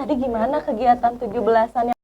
tadi gimana kegiatan 17-an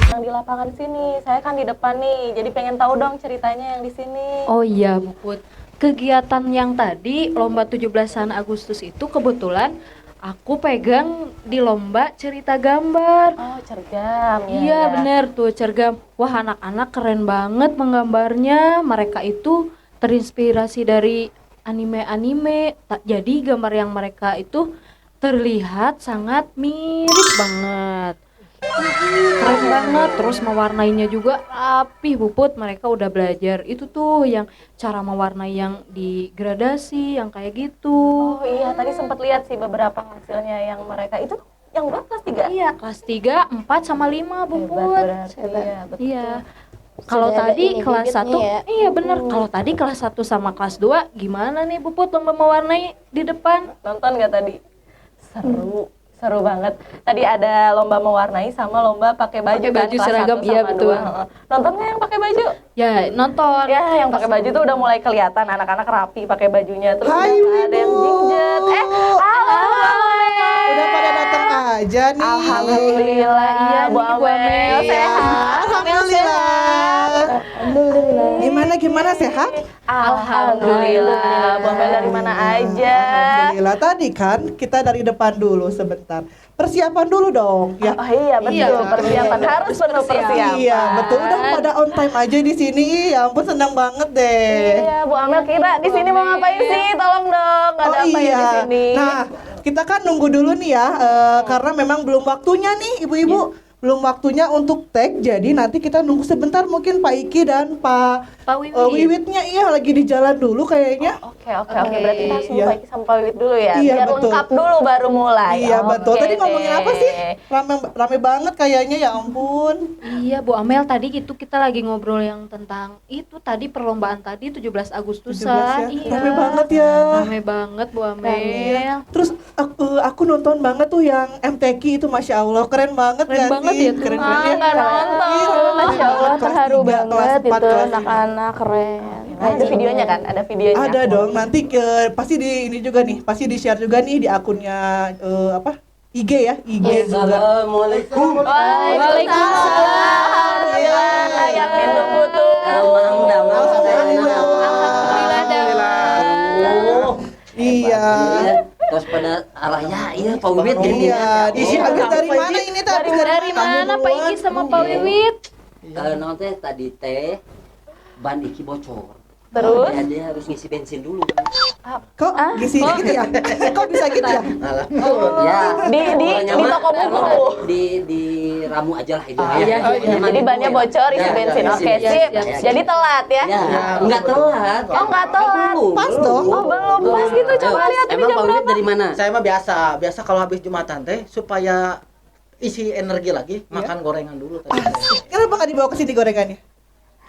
yang di lapangan sini? Saya kan di depan nih, jadi pengen tahu dong ceritanya yang di sini. Oh iya, Bu Put. Kegiatan yang tadi lomba 17-an Agustus itu kebetulan aku pegang di lomba cerita gambar. Oh, cergam. Iya, bener tuh cergam. Wah, anak-anak keren banget menggambarnya. Mereka itu terinspirasi dari anime-anime. Jadi gambar yang mereka itu terlihat sangat mirip banget. Keren banget, terus mewarnainya juga rapih, Puput. Mereka udah belajar itu tuh yang cara mewarnai yang di gradasi, yang kayak gitu. Oh iya, tadi sempat lihat sih beberapa hasilnya yang mereka itu yang berapa kelas 3? Iya, kelas 3, 4 sama 5, Puput. Berarti. Iya, betul. Iya. Kalau Sudah ada tadi ini kelas 1, bibitnya ya. iya bener. Kalau tadi kelas 1 sama kelas 2 gimana nih, Puput, lomba mewarnai di depan? Nonton nggak tadi? Seru banget. Tadi ada lomba mewarnai sama lomba pakai baju, Pakai baju kelas seragam, 1 iya, sama betul. 2. Nonton nggak yang pakai baju? Ya, nonton. Ya, yang pakai baju tuh udah mulai kelihatan anak-anak rapi pakai bajunya. Terus Hai, udah ada yang Ibu. jinjet. Halo, Udah pada datang aja nih. Alhamdulillah, iya Bu Amel sehat. Alhamdulillah. Gimana sehat? Alhamdulillah. Bu Amel dari mana aja? Alhamdulillah. Tadi kan kita dari depan dulu sebentar. Persiapan dulu dong, ya. Oh iya betul, Iya. persiapan harus penuh persiapan. Iya, betul. Udah pada on time aja di sini. Ya ampun, senang banget deh. Iya, Bu Amel kira di sini mau ngapain sih? Tolong dong, ada apa ya di sini? Nah, kita kan nunggu dulu nih ya, karena memang belum waktunya nih, ibu-ibu. Belum waktunya untuk tag, jadi nanti kita nunggu sebentar, mungkin Pak Iki dan Pak Wiwit. Wiwitnya lagi di jalan dulu kayaknya. Oke, berarti kita harus Iya. mulai sama Pak Wiwit dulu ya, Iya, biar betul. lengkap dulu baru mulai. Iya betul. Oke Tadi ngomongin deh. apa sih? Rame banget kayaknya, ya ampun. Iya, Bu Amel, tadi gitu kita lagi ngobrol yang tentang itu tadi perlombaan tadi 17 Agustusan. 17 ya. Iya. Rame banget ya. Rame banget, Bu Amel. Terus aku nonton banget tuh yang MTQ itu, Masya Allah, keren banget. Keren gak banget sih? ya tuh. Keren Ah, banget ya. nggak nonton. Iya, Masya Allah, kelas terharu 3, kelas banget 4, itu kelas 5. anak-anak keren. Nah, ada videonya kan? Ada videonya. Ada dong, nanti pasti di ini juga nih, pasti di share juga nih di akunnya IG ya, IG juga. Assalamualaikum. Waalaikumsalam. Alhamdulillah, yang ditunggu-tunggu. Alhamdulillah. Iya. Terus pada arahnya iya Pak Wiwit gini. Iya, di sini habis dari mana ini teh? Habis Dari mana Pak Iki sama Pak Wiwit? Kalau nonton tadi teh ban iki bocor. Terus? Dia harus ngisi bensin dulu. Kok gitu ya? Kok bisa gitu ya? Ya. Di toko buku. Di ramu aja lah itu. iya, iya. Jadi bannya bocor isi bensin. Oke, sip. Jadi telat ya? Ya, enggak telat. Oh, nggak telat. Pas dong. Oh, belum pas gitu. Coba lihat ini Emang jam Pak Wiwit berapa? dari mana? Saya mah biasa kalau habis Jumatan teh supaya isi energi lagi makan gorengan dulu tadi. Kenapa nggak dibawa ke sini gorengannya?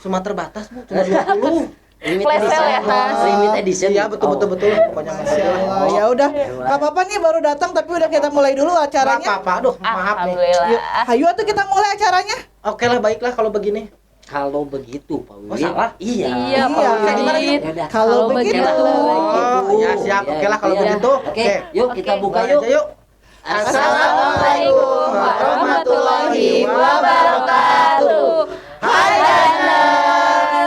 Cuma terbatas Bu, cuma 20. Flash sale ya? Limit edition. Iya betul pokoknya Masya Allah. Ya udah, nggak apa-apa nih baru datang tapi udah kita mulai dulu Enggak acaranya. apa-apa, aduh maaf nih. Alhamdulillah. Yuk, hayu atuh kita mulai acaranya. Oke lah baiklah kalau begini. Kalau begitu Pak Wiwit. Oh, salah? Iya. Iya, Pak Iya. Wiwit. Yaudah. Kalau begitu. Oh, ya siap. Oke lah kalau Iya. begitu. Oke, yuk kita buka Mulai yuk. aja yuk. Assalamualaikum warahmatullahi wabarakatuh. Hai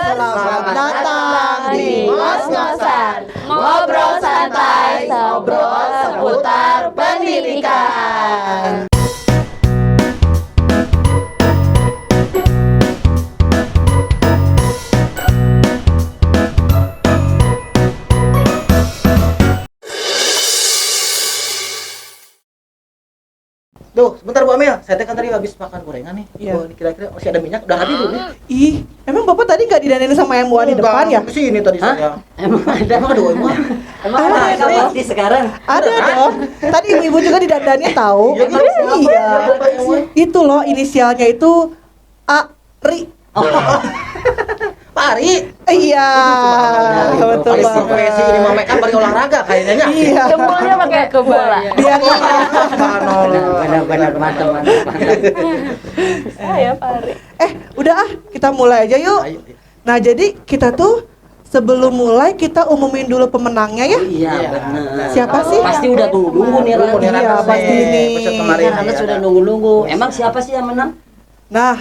Selamat datang di Ngos-ngosan, ngobrol santai, ngobrol seputar pendidikan. Duh, sebentar Bu Amel. Saya teh kan tadi habis makan gorengan nih. Iya. Oh, ini kira-kira masih ada minyak. Udah habis belum ya? Ih, emang Bapak tadi nggak didandanin sama yang buah di depan ya? Ke sini tadi saya. Emang ada Emang ada emang. Emang Ada, ada ada. pasti sekarang. Ada dong. Tadi ibu-ibu juga didandannya tahu. Iya, kan? Iya. Itu loh inisialnya itu Ari. Pak Ari. Iya, betul Ari banget. profesi ini mah make up bari olahraga kayaknya. Iya. Jempolnya pakai bola. Dia Benar-benar mantap. Saya Pak Ari. udah kita mulai aja yuk. Ayo. Nah, jadi kita tuh sebelum mulai kita umumin dulu pemenangnya ya. Iya, Iya, benar. Siapa sih? Pasti udah tunggu-tunggu nih Tunggu nih, Ran. Iya, Ranas pasti nih. nih. Episode kemarin Karena nih, sudah ada. nunggu-nunggu. Emang siapa sih yang menang? Nah,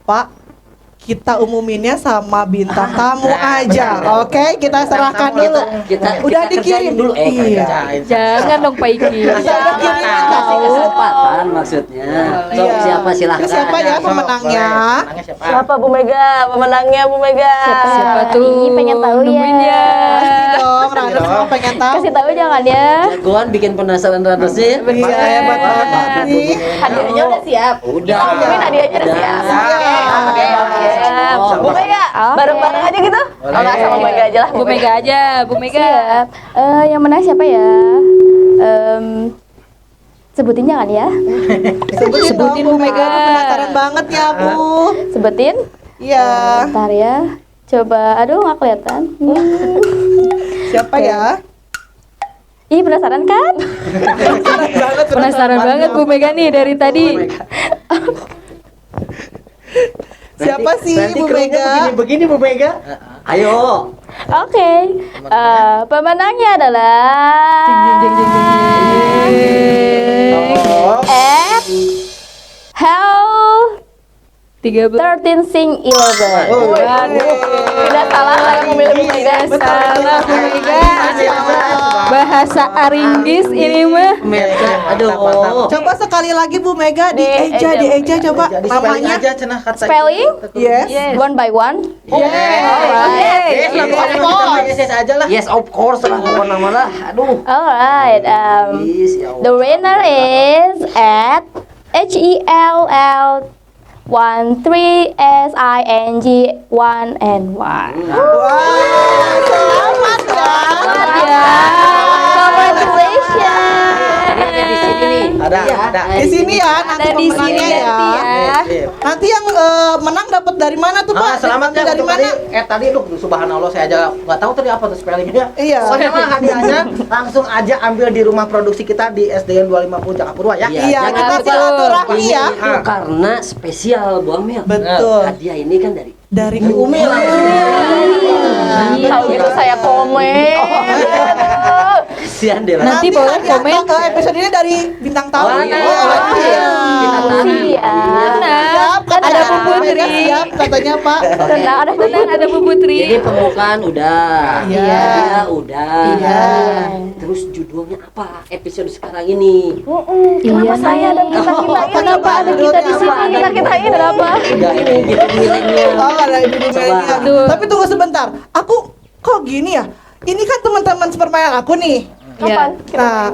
Pak, kita umuminnya sama bintang tamu aja. Oke, kita serahkan tamu dulu. Kita Udah kita kerjain dikirim. dulu. Iya. Kerjain. Jangan dong Pak Iki. Kita udah kirim Kasih tahu. kesempatan maksudnya. Sok Iya. siapa silahkan. Terus siapa ya Sok, pemenangnya? boleh. Pemenangnya siapa? Siapa Bu Mega? Pemenangnya Bu Mega. Siapa tuh? Ih, pengen tahu ya. Nungguin ya. Pasti dong, Rana semua pengen tahu. Kasih tahu jangan ya. Jagoan bikin penasaran Ranusnya ya. Iya, hebat banget nih. Hadiahnya udah siap. Udah. Mungkin hadiahnya udah siap. Oke. Oh, Bu Mega, Oke. bareng-bareng aja gitu. Oh, nggak sama Bu Mega aja lah. Bu Mega aja, Bu Mega. Siap. Yang menang siapa ya? Sebutin jangan ya. Sebutin Bu dong, Bu Mega. Mega. Aku penasaran banget ya, Bu. Sebutin. Iya. Bentar ya. Coba, aduh nggak kelihatan. Siapa ya? Ih penasaran kan? Penasaran banget Bu Mega nih dari tadi. Siapa sih Berarti Bu krunya Mega? Begini Bu Mega. Ayo. Oke. Pemenangnya adalah Oh. Hell 13. 13 Sing 11. Oh, Tidak salah saya memilih Bu Mega. Salah Bu Mega. Bahasa Aringgis ini mah. Aduh. Coba sekali lagi Bu Mega dieja coba Jadi spelling namanya. aja cenah kata. Spelling? Yes. One by one. Yes, yes aja lah. Yes, of course lah pokoknya malah. Aduh. Alright. Yes, ya Allah. The winner is at HELL 13SING 1 and 1. Selamat ya. Congratulations. Ada di sini nih. Ada, Iya, ada. Di sini ya nanti Ada di sini pemenangnya ya. nanti ya. Nanti yang menang dapat dari mana tuh Pak? Selamat ya dari untuk mana? tadi tuh subhanallah saya aja nggak tahu tadi apa tuh spellingnya. Iya. Pokoknya mah hadiahnya langsung aja ambil di rumah produksi kita di SDN 250 Jakapurwa ya. Iya, Iya, jangan kita lupa. silaturahmi Ini ya. itu karena spesial Bu Amel. Betul. Hadiah ini kan dari Dari Umi lah. Tahu gitu saya komen. Aduh. kasihan deh lah. Nanti boleh hadiah komen. episode ini dari bintang tamu. Oh, iya. iya. Kita tahu. Siap, kan Ada Bu Bu Mega Putri. siap katanya Pak. Tenang, ada Tenang, ada Bu Putri. Jadi pembukaan udah, Iya. hadiah udah. Iya. Terus judulnya apa? Episode sekarang ini. Iya, Saya dan kita-kita ini. Kenapa ada kita di sini? Kita-kita ini. Kenapa? Udah ini gitu milenial. Oh, ada ibu milenial. Tuh. Tapi tunggu sebentar. Aku kok gini ya? Ini kan teman-teman sepermainan aku nih. Iya. Nah,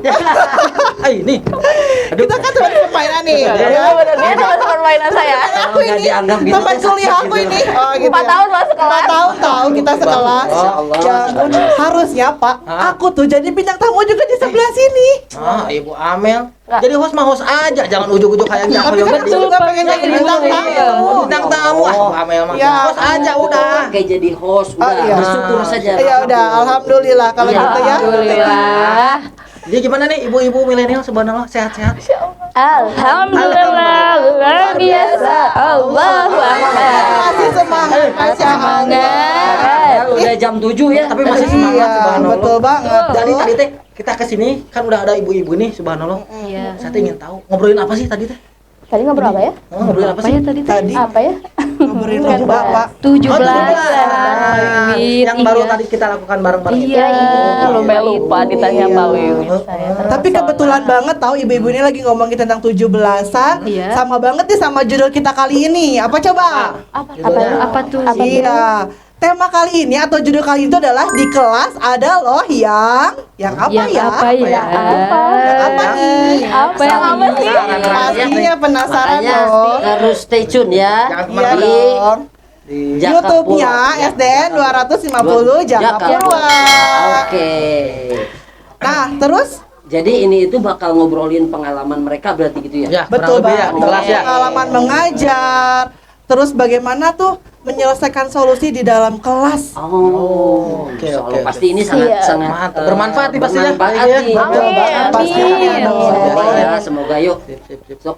Ini. kita kan teman permainan nih. Iya, Ya. bener. Dia teman permainan saya. Aku Nggak ini dianggap gitu, teman teh, kuliah sakit aku gitu. ini. Oh, gitu 4 ya. tahun masuk 4 kelas. tahun tahu kita sekelas. Masya Allah. Ya ampun, harusnya Pak, Hah? aku tuh jadi bintang tamu juga di sebelah sini. Ah, Ibu Amel. Jadi host mah host aja, jangan ujuk-ujuk kayak gitu. Tapi kan aku Betul, juga Pak. pengen jadi Iya, bintang iya. tamu. Bintang tamu ah, Bu Amel mah. Ya. Host aja udah. Kayak jadi host, Oh, udah iya. bersyukur saja. Ya udah, alhamdulillah kalau Iya, gitu ya. Alhamdulillah. Jadi gimana nih ibu-ibu milenial subhanallah sehat-sehat? Alhamdulillah, luar biasa. Allahu Akbar. Masih semangat, Masya Allah. Ya, udah jam 7 ya. Tapi masih semangat Iya, subhanallah. betul banget. Jadi tadi teh kita kesini kan udah ada ibu-ibu nih subhanallah. Iya. Saya teh ingin tahu ngobrolin apa sih tadi teh? Tadi ngobrol apa ya? Ngobrolin apa Apa sih? ya tadi? Tadi Apa ya? ngobrolin lomba, Pak. 17. Yang baru tadi kita lakukan bareng-bareng itu. Iya, Sampai lupa ditanya Iya. Pak Wiwin saya. Tapi kebetulan banget tahu ibu-ibu ini lagi ngomongin tentang 17-an. Iya. Sama banget nih sama judul kita kali ini. Apa coba? Judulnya Apa tuh? Iya. Tema kali ini atau judul kali itu adalah di kelas ada loh yang apa Yang ya? apa ya? Yang apa nih? Apa yang Apa sih? Pastinya penasaran Makanya dong. harus stay tune ya. Jangan Iya kemana-mana. dong. Di YouTube-nya SDN 250 Jakapurwa. Oke. Nah, terus Jadi ini itu bakal ngobrolin pengalaman mereka berarti gitu ya? Ya, betul kurang lebih ya, banget. di kelas ya. Pengalaman mengajar. Terus bagaimana tuh menyelesaikan solusi di dalam kelas. Oh, Oke, insya Allah. oke, Pasti ini sangat Iya. sangat Mantap. Bermanfaat nih pastinya. bermanfaat Iya. nih. Betul banget, Amin. pastinya Amin. dong. Ya, semoga yuk. Sip. Sok.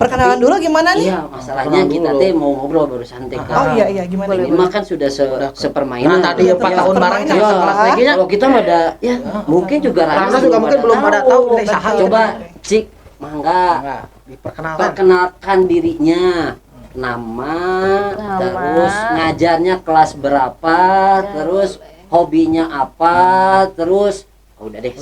Perkenalan dulu gimana nih? Iya, masalahnya kita teh mau ngobrol baru santai kan. Oh iya gimana? Ini mah kan sudah sepermainan. Nah, tadi 4 tahun bareng Ya, sekelas lagi nya. kalau kita mah ada ya mungkin juga Rana juga mungkin belum pada tahu teh saha. Coba Cik, mangga Enggak, diperkenalkan. perkenalkan dirinya. Nama, terus ngajarnya kelas berapa, terus hobinya apa, terus udah deh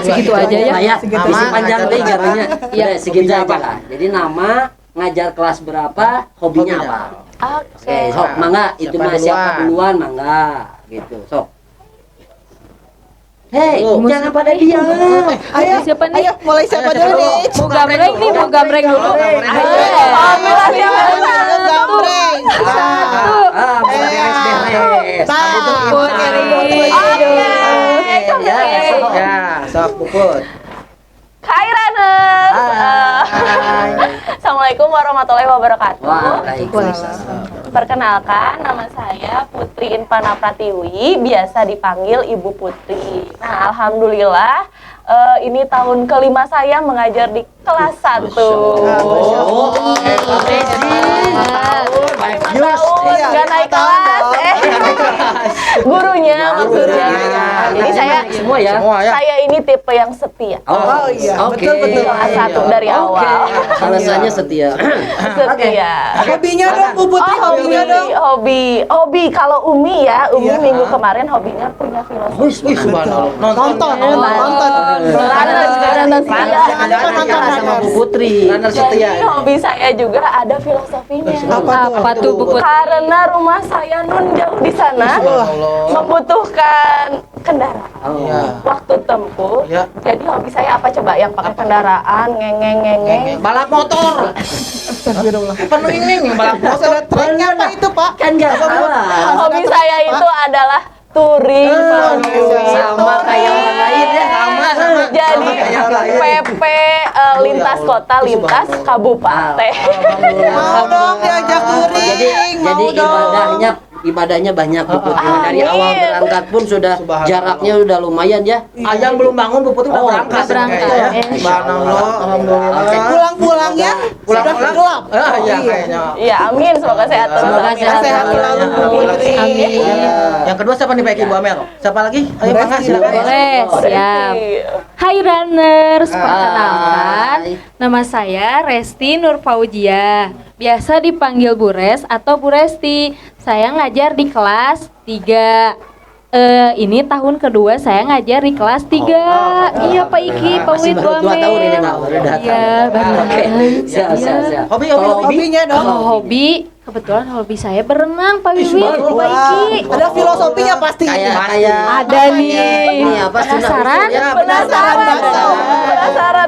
segitu aja ya. Nah, ya, Segitu misi aja. panjang deh jadinya. Iya. Udah segitu Hobinya aja apa? lah. Jadi nama, ngajar kelas berapa, hobinya apa. Oke, sok mangga itu Siapa mah siapa duluan? duluan mangga gitu. Sok. Hei, Oh. jangan pada diam. Ayo, Siapa nih? Ayo, mulai siapa dulu nih? Mau gambreng nih, mau gambreng dulu. Gambreng. Ah, beres-beres. Putri. Ya, sok Puput. Hai Runners. Assalamualaikum warahmatullahi wabarakatuh. Waalaikumsalam. Perkenalkan, nama saya Putri Infana Pratiwi, biasa dipanggil Ibu Putri. Nah, alhamdulillah ini tahun kelima saya mengajar di kelas 1. Tahun nggak naik kelas, gurunya maksudnya. Jadi Semua ya. Semua ya. saya ini tipe yang setia. Oh iya, oke. betul. Kelas 1 dari awal. Alasannya setia. Setia. Hobinya dong, Bu Putri, hobinya dong. Hobi. Kalau Umi ya, Umi Iya. minggu kemarin hobinya punya filosofi. Wih, subhanallah. Nonton. Runners, Jangan nonton. sama Bu Putri. Runner setia. Jadi hobi saya juga ada filosofinya. Apa tuh Bu Putri? Karena rumah saya nun jauh di sana, membutuhkan kendaraan. Iya. Waktu tempuh. Iya. Jadi hobi saya apa coba yang pakai kendaraan, ngeng. Balap motor. Astagfirullah. Penuh ini balap Terus motor. ada trennya apa itu, Pak? Kan nggak salah. Hobi saya itu adalah touring. Sama kayak orang lain ya. Sama. Jadi PP lintas kota, lintas kabupaten. Mau dong diajak touring. Jadi ibadahnya banyak Bu Putri. Dari Amin. awal berangkat pun sudah Subhanallah. jaraknya udah lumayan ya. Ayam belum bangun, Bu Putri udah Oh, berangkat. berangkat. Kayaknya. Subhanallah, alhamdulillah. Pulang-pulangnya sudah Pulang-pulang gelap. Ah, iya kayaknya. Iya, amin. Semoga sehat terus. Semoga Amin. sehat Sehat selalu, Bu Putri. Amin. Yang kedua siapa nih Pak Ibu Amel? Siapa lagi? Ayo Bu Mangga Resti. silakan. Boleh, siap. Hai Runners, perkenalkan. Hai. Nama saya Resti Nur Fauzia. Biasa dipanggil Bu Res atau Bu Resti. Saya ngajar di kelas 3. Ini tahun kedua saya ngajar di kelas 3. Iya Pak Iki, Pak Masih Wid, baru 2 tahun ini Mbak, baru datang. Iya, baru Oke. Siap. Hobi. Hobinya dong. Kalau hobi, kebetulan hobi saya berenang Pak Wiwi, baru, Pak Iki. Ada filosofinya pasti. Kayak Ada nih. Ini apa sih? Penasaran? Ya, Penasaran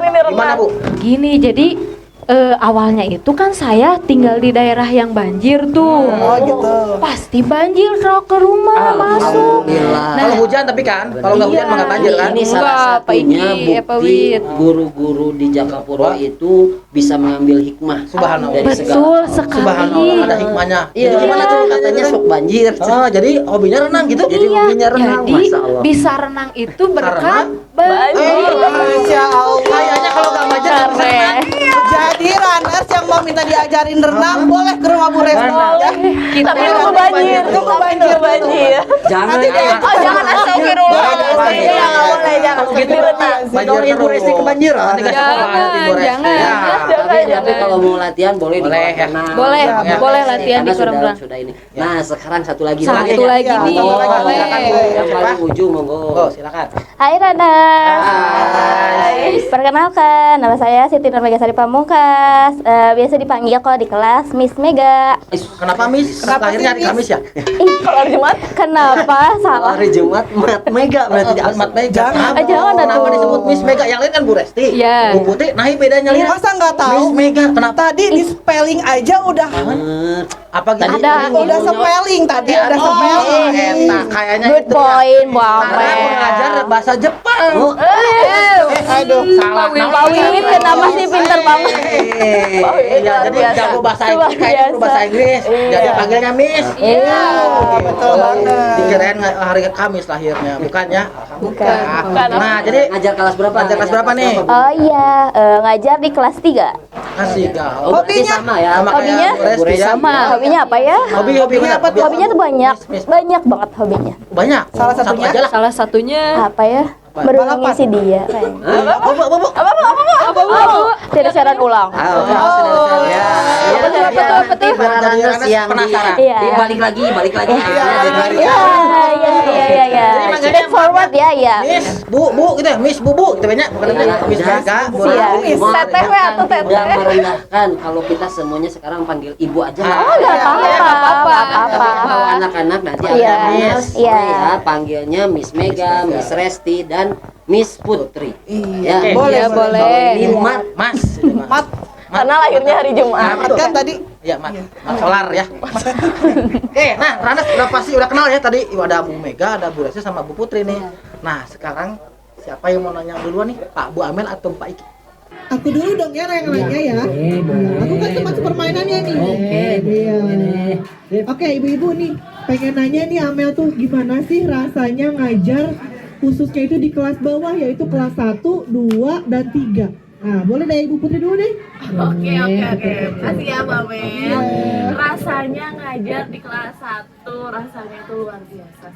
ini Gimana renang. Bu? Gini, jadi awalnya itu kan saya tinggal di daerah yang banjir tuh. Oh gitu. Pasti banjir kalau ke rumah masuk. Alhamdulillah. Kalau hujan tapi kan, kalau nggak hujan Iya. mah nggak banjir kan? Ini salah Enggak, Pak satunya Iki, Pak bukti Wid. guru-guru di Jakapura itu bisa mengambil hikmah Subhanallah. dari segala Betul hal. sekali. Subhanallah, ada hikmahnya. Iya, Jadi gimana tuh katanya sok banjir. Oh, jadi hobinya renang gitu? Jadi hobinya renang, Jadi Masya Allah. bisa renang itu berkat Banjir. Masya Allah. Kayaknya kalau nggak banjir nggak bisa renang. Jadi runners yang mau minta diajarin renang boleh ke rumah Bu Resti ya. Tapi nunggu banjir. Nunggu Tapi banjir. nunggu banjir. Jangan Nanti ya. Oh, jangan astagfirullah. Jangan, Jangan boleh, jangan. Gitu Direnang. Banjir Ibu Resti kebanjiran. Nanti kasih Jangan, sekolah nanti Bu Resti. jangan. Ya. Tapi kalau mau latihan boleh di Boleh, kolam ya. renang. Boleh, Ya. boleh latihan di Karena kolam renang. sudah ini. Nah, sekarang satu lagi. Satu lagi Ya, nih, satu lagi. boleh. Silakan, Bu. Yang paling ujung monggo. Oh, silakan. Hai Runners. Hai. Perkenalkan, nama saya Siti Nur Megasari Pamungkas. Biasa dipanggil kalau di kelas Miss Mega. Kenapa Miss? Kenapa Lahirnya sih, hari Kamis ya? Kalau hari Jumat. Kenapa salah? Hari Jumat Mat Mega berarti di Mat Mega. Jangan. Jangan Kenapa atuh. disebut Miss Mega? Yang lain kan Bu Resti. Iya. Bu Putri, nah bedanya lihat. Masa nggak tahu? Miss Mega, kenapa? Tadi di spelling aja udah Apa gitu? Ada. Udah spelling tadi, udah spelling. Eta kayaknya Good itu ya. point, Bu Karena Amel. aku ngajar bahasa Jepang. Aduh. Salah Pak Wiwin kenapa sih pinter banget? Iya, jadi jago bahasa Inggris, kayaknya perlu bahasa Inggris. Jadi panggilnya Miss. Iya. Betul banget. Dikirain hari Kamis lahirnya, bukannya? Bukan. Nah, jadi Ngajar kelas berapa? ngajar kelas berapa nih? Oh iya, ngajar di kelas 3. Kasih gaul. Oh, berarti Hobinya? sama ya. Sama Hobinya? kayak Bu Resti ya? Sama. Hobinya apa ya? Hobinya apa tuh? Hobinya tuh banyak. Miss. Banyak banget hobinya. Banyak. Salah Satu satunya? aja lah. Salah satunya Apa ya? Berulangi si dia kayaknya. apa Bu? Tidak siaran ulang. Ya. Apa tuh? Jadi Ranes penasaran. Iya. Balik lagi. Iya, iya. Step forward ya, ya. Miss, Bu, gitu ya, Miss Bu, gitu banyak. Bukan Iya, Miss udah. Mega, Bu Iya. Rasti. Teteh we atau Udah teteh? merendahkan kalau kita semuanya sekarang panggil ibu aja lah. Oh, enggak apa-apa. Kalau anak-anak nanti Iya. ada Miss. Iya. Ya, panggilnya Miss Mega, Miss Resti dan Miss Putri. Ya. Oke. Boleh, Iya, boleh. Kalau ini Mat. Mas, gitu, Mas. Mat, Karena lahirnya hari Jumat. Mat kan tadi. Ya, Mat Solar ya. Nah, Ranes udah pasti udah kenal ya tadi. Ada Bu Mega, ada Bu Resti sama Bu Putri nih. Nah, sekarang siapa yang mau nanya duluan nih? Pak Bu Amel atau Pak Iki? Aku dulu dong ya yang nanya ya. Aku kan cuma permainannya nih. Iya. Oke, ibu-ibu nih pengen nanya nih Amel tuh gimana sih rasanya ngajar khususnya itu di kelas bawah yaitu kelas 1, 2, dan 3. Nah, boleh dari Ibu Putri dulu deh. Oke. Makasih ya, Mbak Mel. Rasanya ngajar di kelas 1 rasanya itu luar biasa.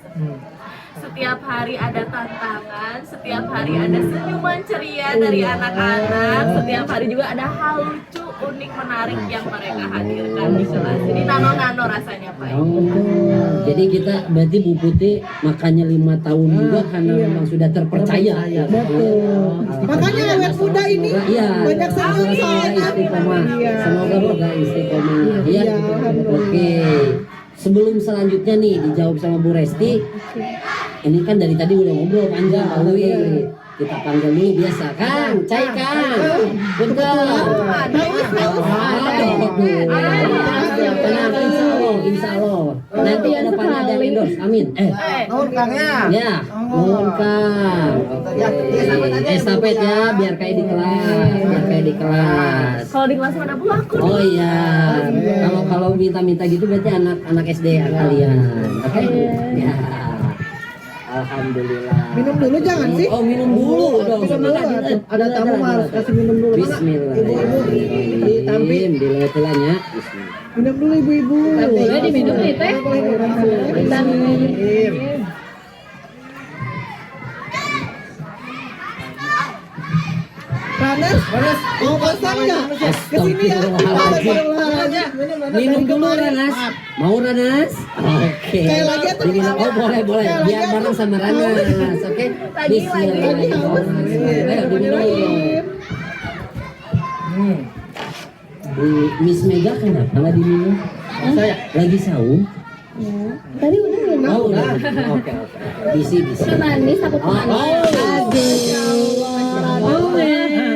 Setiap hari ada tantangan, setiap hari ada senyuman ceria dari anak-anak, setiap hari juga ada hal lucu, unik, menarik yang mereka hadirkan di kelas. Jadi nano-nano rasanya, Pak. Jadi kita berarti Bu Putri makanya 5 tahun juga karena memang sudah terpercaya. Betul. Makanya awet muda ini Iya. banyak senyum Semoga soalnya. istiqomah. Iya. Semoga istiqomah. Iya. Iya, alhamdulillah. Oke. Sebelum selanjutnya nih dijawab sama Bu Resti. Ini kan dari tadi udah ngobrol panjang Pak Wi. Kita panggil dulu biasa kan, Cai kan. Betul. Insya Allah. Nanti ada panah ada endorse. Amin. Nuhun Kangnya. Ya, nuhun Kang. Estafet ya, biar kayak di kelas. Kalau di kelas ada aku. Oh iya. Kalau minta gitu berarti anak SD kalian. Oke? Ya. Alhamdulillah. Minum dulu jangan sih. Oh, minum dulu dong. Minum dulu, ada tamu harus kasih minum dulu. Mana? Bismillahirrahmanirrahim. Ditampi. Diletelannya. Bismillah. Minum dulu ibu-ibu. Boleh diminum nih, Teh. Ranes, mau pesan nggak? Kesini ya. Minum dulu Ranas. Mau Ranas? Oke. Kayak lagi atau Diminum. Oh boleh. Kayak lagi Biar atau- bareng sama Ranas. Oke. Bismillahirrahmanirrahim. Ayo diminum. Bu Miss Mega kenapa nggak diminum? Saya. Lagi saum? Tadi udah minum. Oh udah. Oke. Bisi. Manis aku Oh.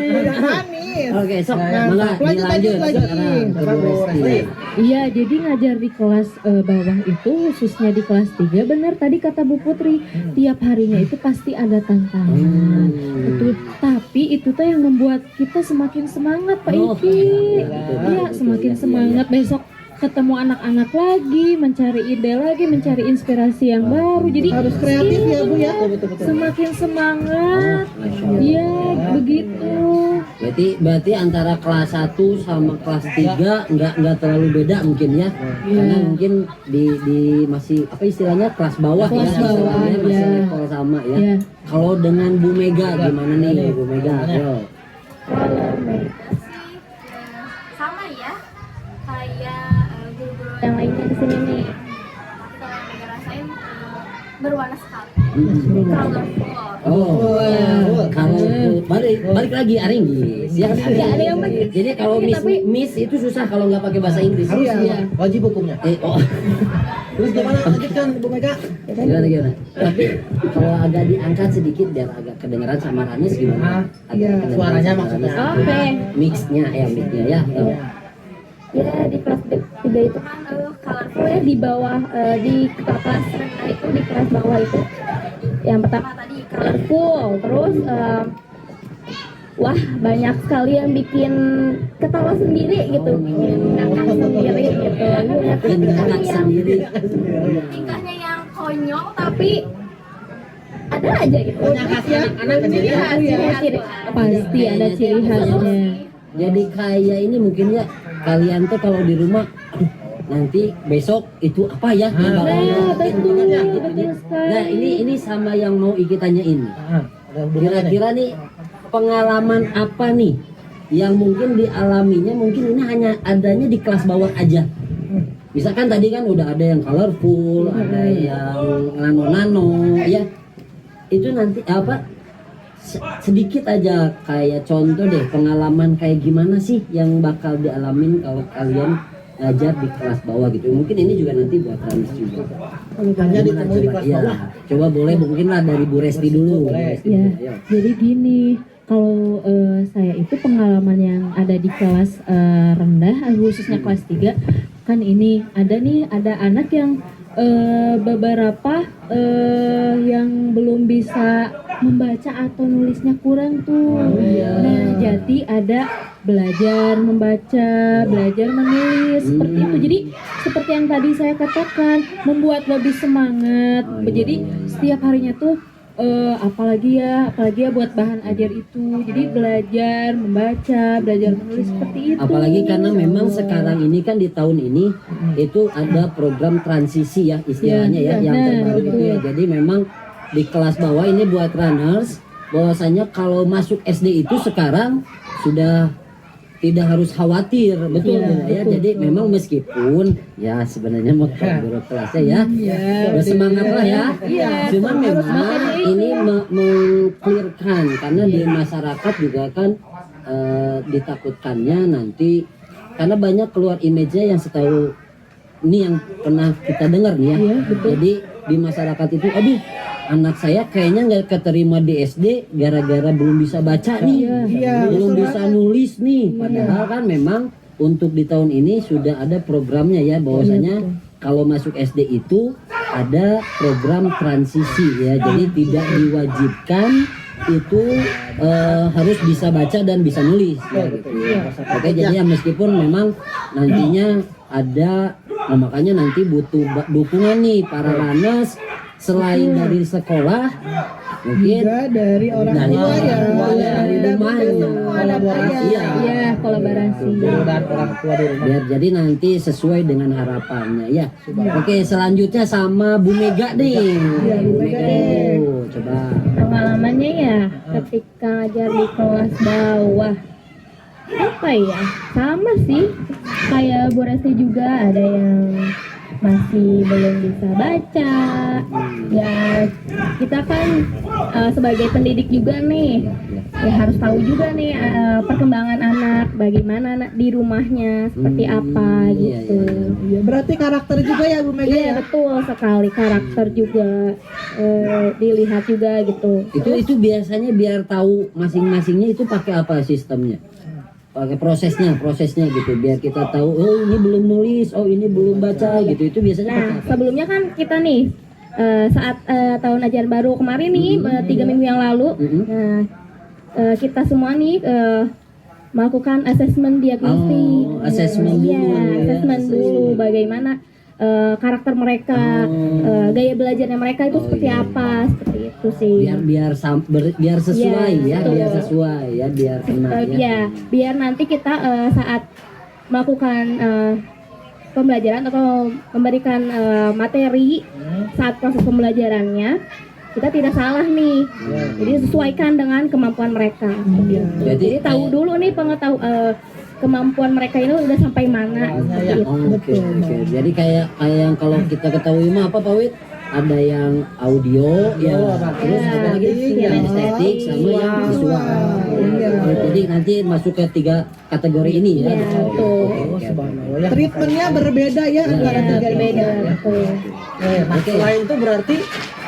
Udah manis. Oke, sok. Nah, Mangga lanjut dilanjut lagi. sekarang ke Bu Resti. Iya, jadi ngajar di kelas bawah itu khususnya di kelas 3 benar tadi kata Bu Putri, tiap harinya itu pasti ada tantangan. Itu tapi itu tuh yang membuat kita semakin semangat Pak Oh, Iki. betul, Iya, betul, semakin betul, semangat besok ketemu anak-anak lagi, mencari ide lagi, mencari inspirasi yang baru. Jadi Harus kreatif ya Bu ya. semakin semangat. Masya Allah. Iya, begitu. Berarti antara kelas 1 sama kelas 3 nggak terlalu beda mungkin ya. Karena mungkin di masih apa istilahnya kelas bawah Kelas ya. bawah, istilahnya masih ya. level sama ya. Ya. Kalau dengan Bu Mega gimana nih Bu Mega? Yo. Sama ya, kayak guru-guru yang lainnya di sini nih. Kalau yang Mega rasain berwarna sekali. Colorful. Oh, kalau balik lagi Aringgis ya. ada yang begitu. Jadi kalau miss itu susah kalau nggak pakai bahasa Inggris. Iya. Wajib hukumnya. Oh. Terus gimana lanjutkan Bu Mega? Gimana? Tapi kalau agak diangkat sedikit biar agak kedengeran sama Ranis gimana? Agak kedengeran Suaranya sama maksudnya. Ranis. Oke. Mixnya ya. Ya di kelas 3 itu kan colorful ya, di bawah di kelas rendah itu, di kelas bawah itu yang pertama tadi colorful, terus wah banyak sekali yang bikin ketawa sendiri gitu, bikin ngakak sendiri gitu. Bikin ngakak sendiri. Tingkahnya yang konyol tapi ada aja gitu. Anak-anak Ciri khas, Pasti ada ciri khasnya. Jadi kayak ini mungkin ya kalian tuh kalau di rumah aduh, nanti besok itu apa ya yang bakal betul, gitu. betul sekali. Nah ini sama yang mau Iki tanyain. Ada hubungannya nih. Kira-kira nih pengalaman apa nih yang mungkin dialaminya, mungkin ini hanya adanya di kelas bawah aja. Misalkan tadi kan udah ada yang colorful, ada yang nano-nano, ya itu nanti apa sedikit aja kayak contoh deh pengalaman kayak gimana sih yang bakal dialamin kalau kalian ngajar di kelas bawah gitu. Mungkin ini juga nanti buat Ranis juga. Hanya Gimana, ditemui di coba? kelas Iya, bawah. coba boleh mungkin lah dari Bu Resti dulu. Boleh. Resti Ya, dulu, ayo. jadi gini, kalau saya itu pengalaman yang ada di kelas rendah, khususnya kelas 3, kan ini ada anak yang beberapa yang belum bisa membaca atau nulisnya kurang tuh. Nah, jadi ada belajar membaca, belajar menulis seperti itu. Jadi seperti yang tadi saya katakan, membuat lebih semangat. Jadi setiap harinya tuh apalagi ya buat bahan ajar itu. Jadi belajar membaca, belajar menulis seperti itu. Apalagi karena memang sekarang ini kan di tahun ini itu ada program transisi ya istilahnya ya, yang terbaru itu ya. Jadi memang di kelas bawah ini buat runners bahwasanya kalau masuk SD itu sekarang sudah tidak harus khawatir, betul ya. Jadi memang meskipun ya sebenarnya mau guru kelasnya ya bersemangat lah ya. Cuman memang ini mengklirkan karena di masyarakat juga kan ditakutkannya nanti karena banyak keluar image-nya yang setahu ini yang pernah kita dengar nih ya. Jadi di masyarakat itu aduh anak saya kayaknya nggak keterima di SD gara-gara belum bisa baca nih, belum bisa nulis nih. Padahal kan memang untuk di tahun ini sudah ada programnya ya, bahwasanya kalau masuk SD itu ada program transisi ya, jadi tidak diwajibkan itu harus bisa baca dan bisa nulis ya, gitu. Oke, jadi ya meskipun memang nantinya ada, nah makanya nanti butuh dukungan nih para runners selain dari sekolah mungkin juga dari orang tua ya, dari rumah Kolaborasi ya. Iya, kolaborasi. Guru dan orang tua di rumah. biar jadi nanti sesuai dengan harapannya ya. Oke, selanjutnya sama Bu Mega nih. Bu Mega dulu, coba. Pengalamannya ya ketika ngajar di kelas bawah apa ya, sama sih kayak Bu Resti juga, ada yang masih belum bisa baca ya. Kita kan sebagai pendidik juga nih ya harus tahu juga nih perkembangan anak, bagaimana anak di rumahnya seperti apa gitu. Iya, berarti karakter juga ya Bu Mega Iya ya. betul sekali, karakter juga dilihat juga gitu. Itu biasanya biar tahu masing-masingnya itu pakai apa sistemnya? Pakai prosesnya gitu biar kita tahu oh ini belum nulis, oh ini belum baca gitu. Itu biasanya pakai Nah apa? sebelumnya kan kita nih saat tahun ajaran baru kemarin nih 3 minggu yang lalu, nah kita semua nih melakukan asesmen diagnostik. Asesmen dulu Iya, ya. asesmen dulu bagaimana karakter mereka, gaya belajarnya mereka itu seperti apa, seperti itu sih. biar sesuai Iya, ya, betul. biar sesuai ya, biar kena ya. Ya, biar nanti kita saat melakukan pembelajaran atau memberikan materi saat proses pembelajarannya kita tidak salah nih. Jadi sesuaikan dengan kemampuan mereka. Jadi tahu dulu nih kemampuan mereka ini udah sampai mana. Seperti itu. Oke. Jadi kayak yang kalau kita ketahui mah apa Pak Wid? Ada yang audio ya, terus ada lagi yang estetik sama yang visual. Jadi nanti masuk ke 3 kategori ini ya. Iya, betul. Treatmentnya berbeda ya antara Iya, tiga ini. berbeda. Betul. Nah, selain itu berarti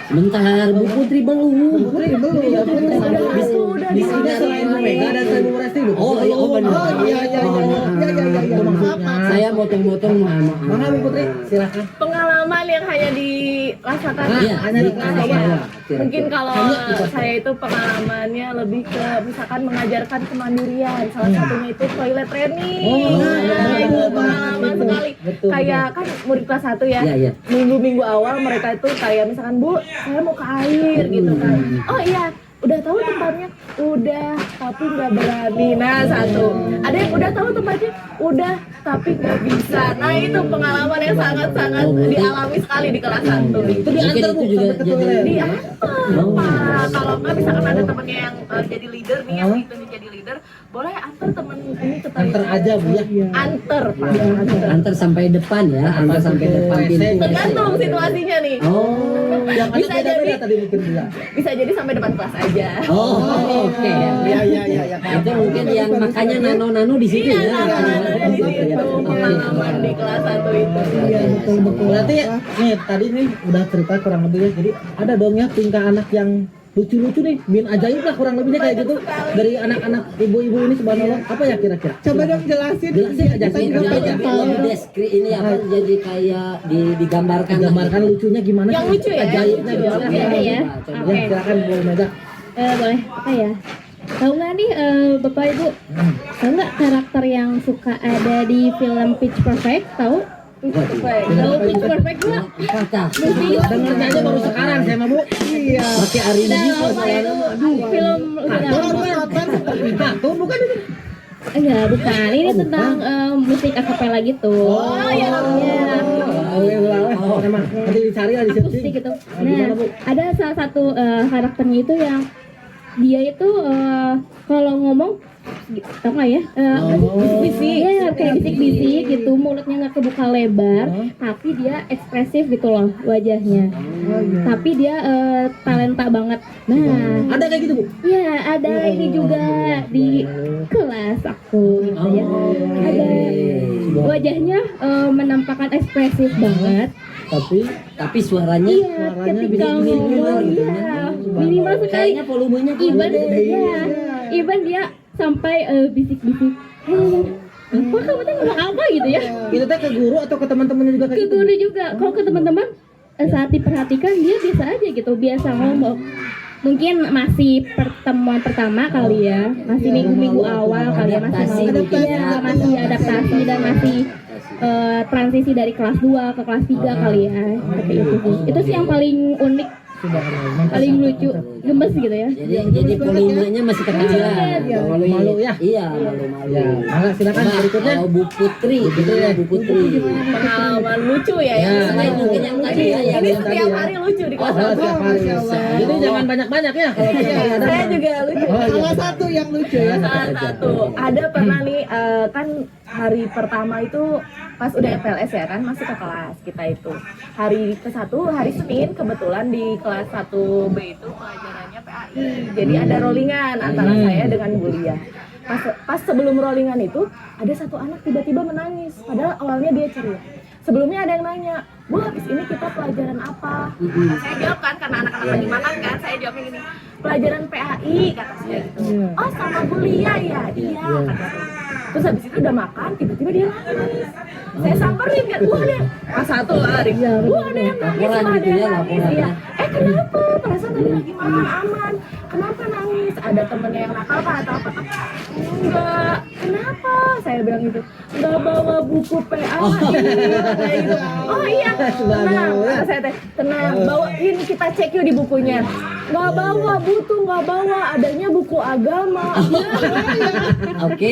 Bentar, Bu Putri belum. di sini selain Bu Mega dan Bu Resti dulu. Oh, iya, oh benar. Oh iya. Saya motong-motong mama. Mana Bu Putri? Silakan. Pengalaman yang hanya dirasakan Iya, hanya di kelas saya. bawah. Mungkin kalau saya itu pengalamannya lebih ke misalkan mengajarkan kemandirian. Salah satunya itu toilet training. Nah, itu pengalaman sekali. Betul, Kayak kan murid kelas 1 ya. Iya, iya. Minggu-minggu awal mereka itu kayak misalkan, Bu, saya mau ke air gitu kan. Oh iya, udah tahu tempatnya? Udah, tapi nggak berani. Nah, satu. Ada yang udah tahu tempatnya? Udah, tapi nggak bisa. Nah, itu pengalaman yang sangat-sangat dialami sekali di kelas 1. Itu diantar Bu Mungkin itu juga sampai ke jadi- toilet. Diantar, Pak. Kalau nggak misalkan ada temennya yang jadi leader nih, yang itu nih jadi leader, boleh antar temen ini ke toilet. Antar aja Bu ya. Antar, Pak. Iya. Antar. Antar sampai depan ya, antar sampai depan pintu. Tergantung situasinya nih. Oh, Yang ada Bisa beda-beda jadi. tadi mungkin Bu ya. Bisa jadi sampai depan kelas aja. oh, oke. Iya iya iya ya. Itu mungkin yang makanya nano-nano di situ Iya, ya. ada di situ pengalaman di kelas 1 itu. Iya betul betul. Berarti nih tadi nih udah cerita kurang lebih ya. Jadi ada dong ya tingkah anak yang lucu-lucu nih, min ajaib lah kurang lebihnya kayak gitu dari anak-anak ibu-ibu ini subhanallah. Apa ya kira-kira? Coba dong jelasin. Jelasin aja, Kita sih. juga Jadi, pengen tahu. Lebih deskripsi ini apa jadi kayak digambarkan. Gambarkan lucunya gimana? Yang sih? lucu ya? Ajaibnya Yang gimana? lucu. Oke, ada ya. Coba. Oke. Ya silakan Bu Mega. Boleh apa ya? Tahu nggak nih Bapak Ibu? Tahu nggak karakter yang suka ada di film Pitch Perfect? Tahu? Tahu Pitch Perfect nggak? Kata. Dengarnya aja baru sekarang saya mah Bu. Iya. Pakai hari Udah ini lama itu film Kartun bukan ini. enggak bukan ini tentang musik akapela gitu. Oh, ya. Oh, ya lah. Emang nanti dicari lah di situ. Akustik gitu. Gimana, Bu? Nah, ada salah satu karakternya itu yang dia itu kalau ngomong tau nggak ya? Bisik-bisik, ya kayak bisik-bisik gitu, mulutnya nggak kebuka lebar, tapi dia ekspresif gitu loh wajahnya. Tapi dia talenta banget. Nah, Ada kayak gitu Bu? ya ada ini juga di kelas aku gitu ya. Ada wajahnya menampakkan ekspresif banget. Tapi suaranya Iya, ketika ngomong, iya, minimal sekali. kayaknya volumenya Even, gede. ya, even dia sampai bisik-bisik. Apa kamu tuh ngomong apa gitu ya? Itu teh ke guru atau ke teman-temannya juga kayak Ke gitu? guru juga. Kalau ke teman-teman saat diperhatikan dia biasa aja gitu, biasa ngomong. Mungkin masih pertemuan pertama kali ya, masih minggu-minggu awal kali ya, masih masih adaptasi dan masih transisi dari kelas 2 ke kelas 3 kali ya, seperti itu sih. Itu sih yang paling unik, paling lucu, gemes gitu ya. Jadi volumenya masih kekecilan. Iya. Malu-malu ya. Iya, malu-malu. Ya, mangga silakan Nah, berikutnya. kalau Bu Putri, gitu ya Bu Putri. Pengalaman lucu ya. Ya, Selain mungkin yang tadi ya, yang Ini tadi setiap ya. hari lucu di kelas Oh, 1. tiap hari. Jadi jangan banyak-banyak ya kalau tiap hari ada. Saya juga lucu. Oh, iya. Salah satu yang lucu ya. Salah satu. Ada pernah nih kan hari pertama itu pas udah FLS ya kan masuk ke kelas kita itu. Hari ke-1 hari Senin kebetulan di kelas 1B itu pelajarannya PAI. Jadi ada rollingan antara saya dengan Bu Lia. Pas sebelum rollingan itu ada satu anak tiba-tiba menangis padahal awalnya dia ceria. Sebelumnya ada yang nanya, Bu habis ini kita pelajaran apa? Nah, saya jawab kan karena anak-anak lagi makan kan, saya jawabnya gini, pelajaran PAI kata saya gitu. Oh sama Bu Lia ya? Iya kata saya. Terus habis itu udah makan, tiba-tiba dia nangis. Saya samperin kan, wah ada pas satu lari, wah ada yang nangis, Laporan wah ada gitu ya, yang nangis. laporan. Iya. Kenapa? Perasaan tadi lagi makan aman. Kenapa nangis? Ada temennya yang nakal kah atau apa? Enggak. Kenapa? Saya bilang gitu. Enggak bawa buku PAI. Kayak gitu. Oh iya. Tenang. Kata saya teh. Tenang. Bawa ini kita cek yuk di bukunya. Enggak bawa butuh, enggak bawa. Adanya buku agama. Oke.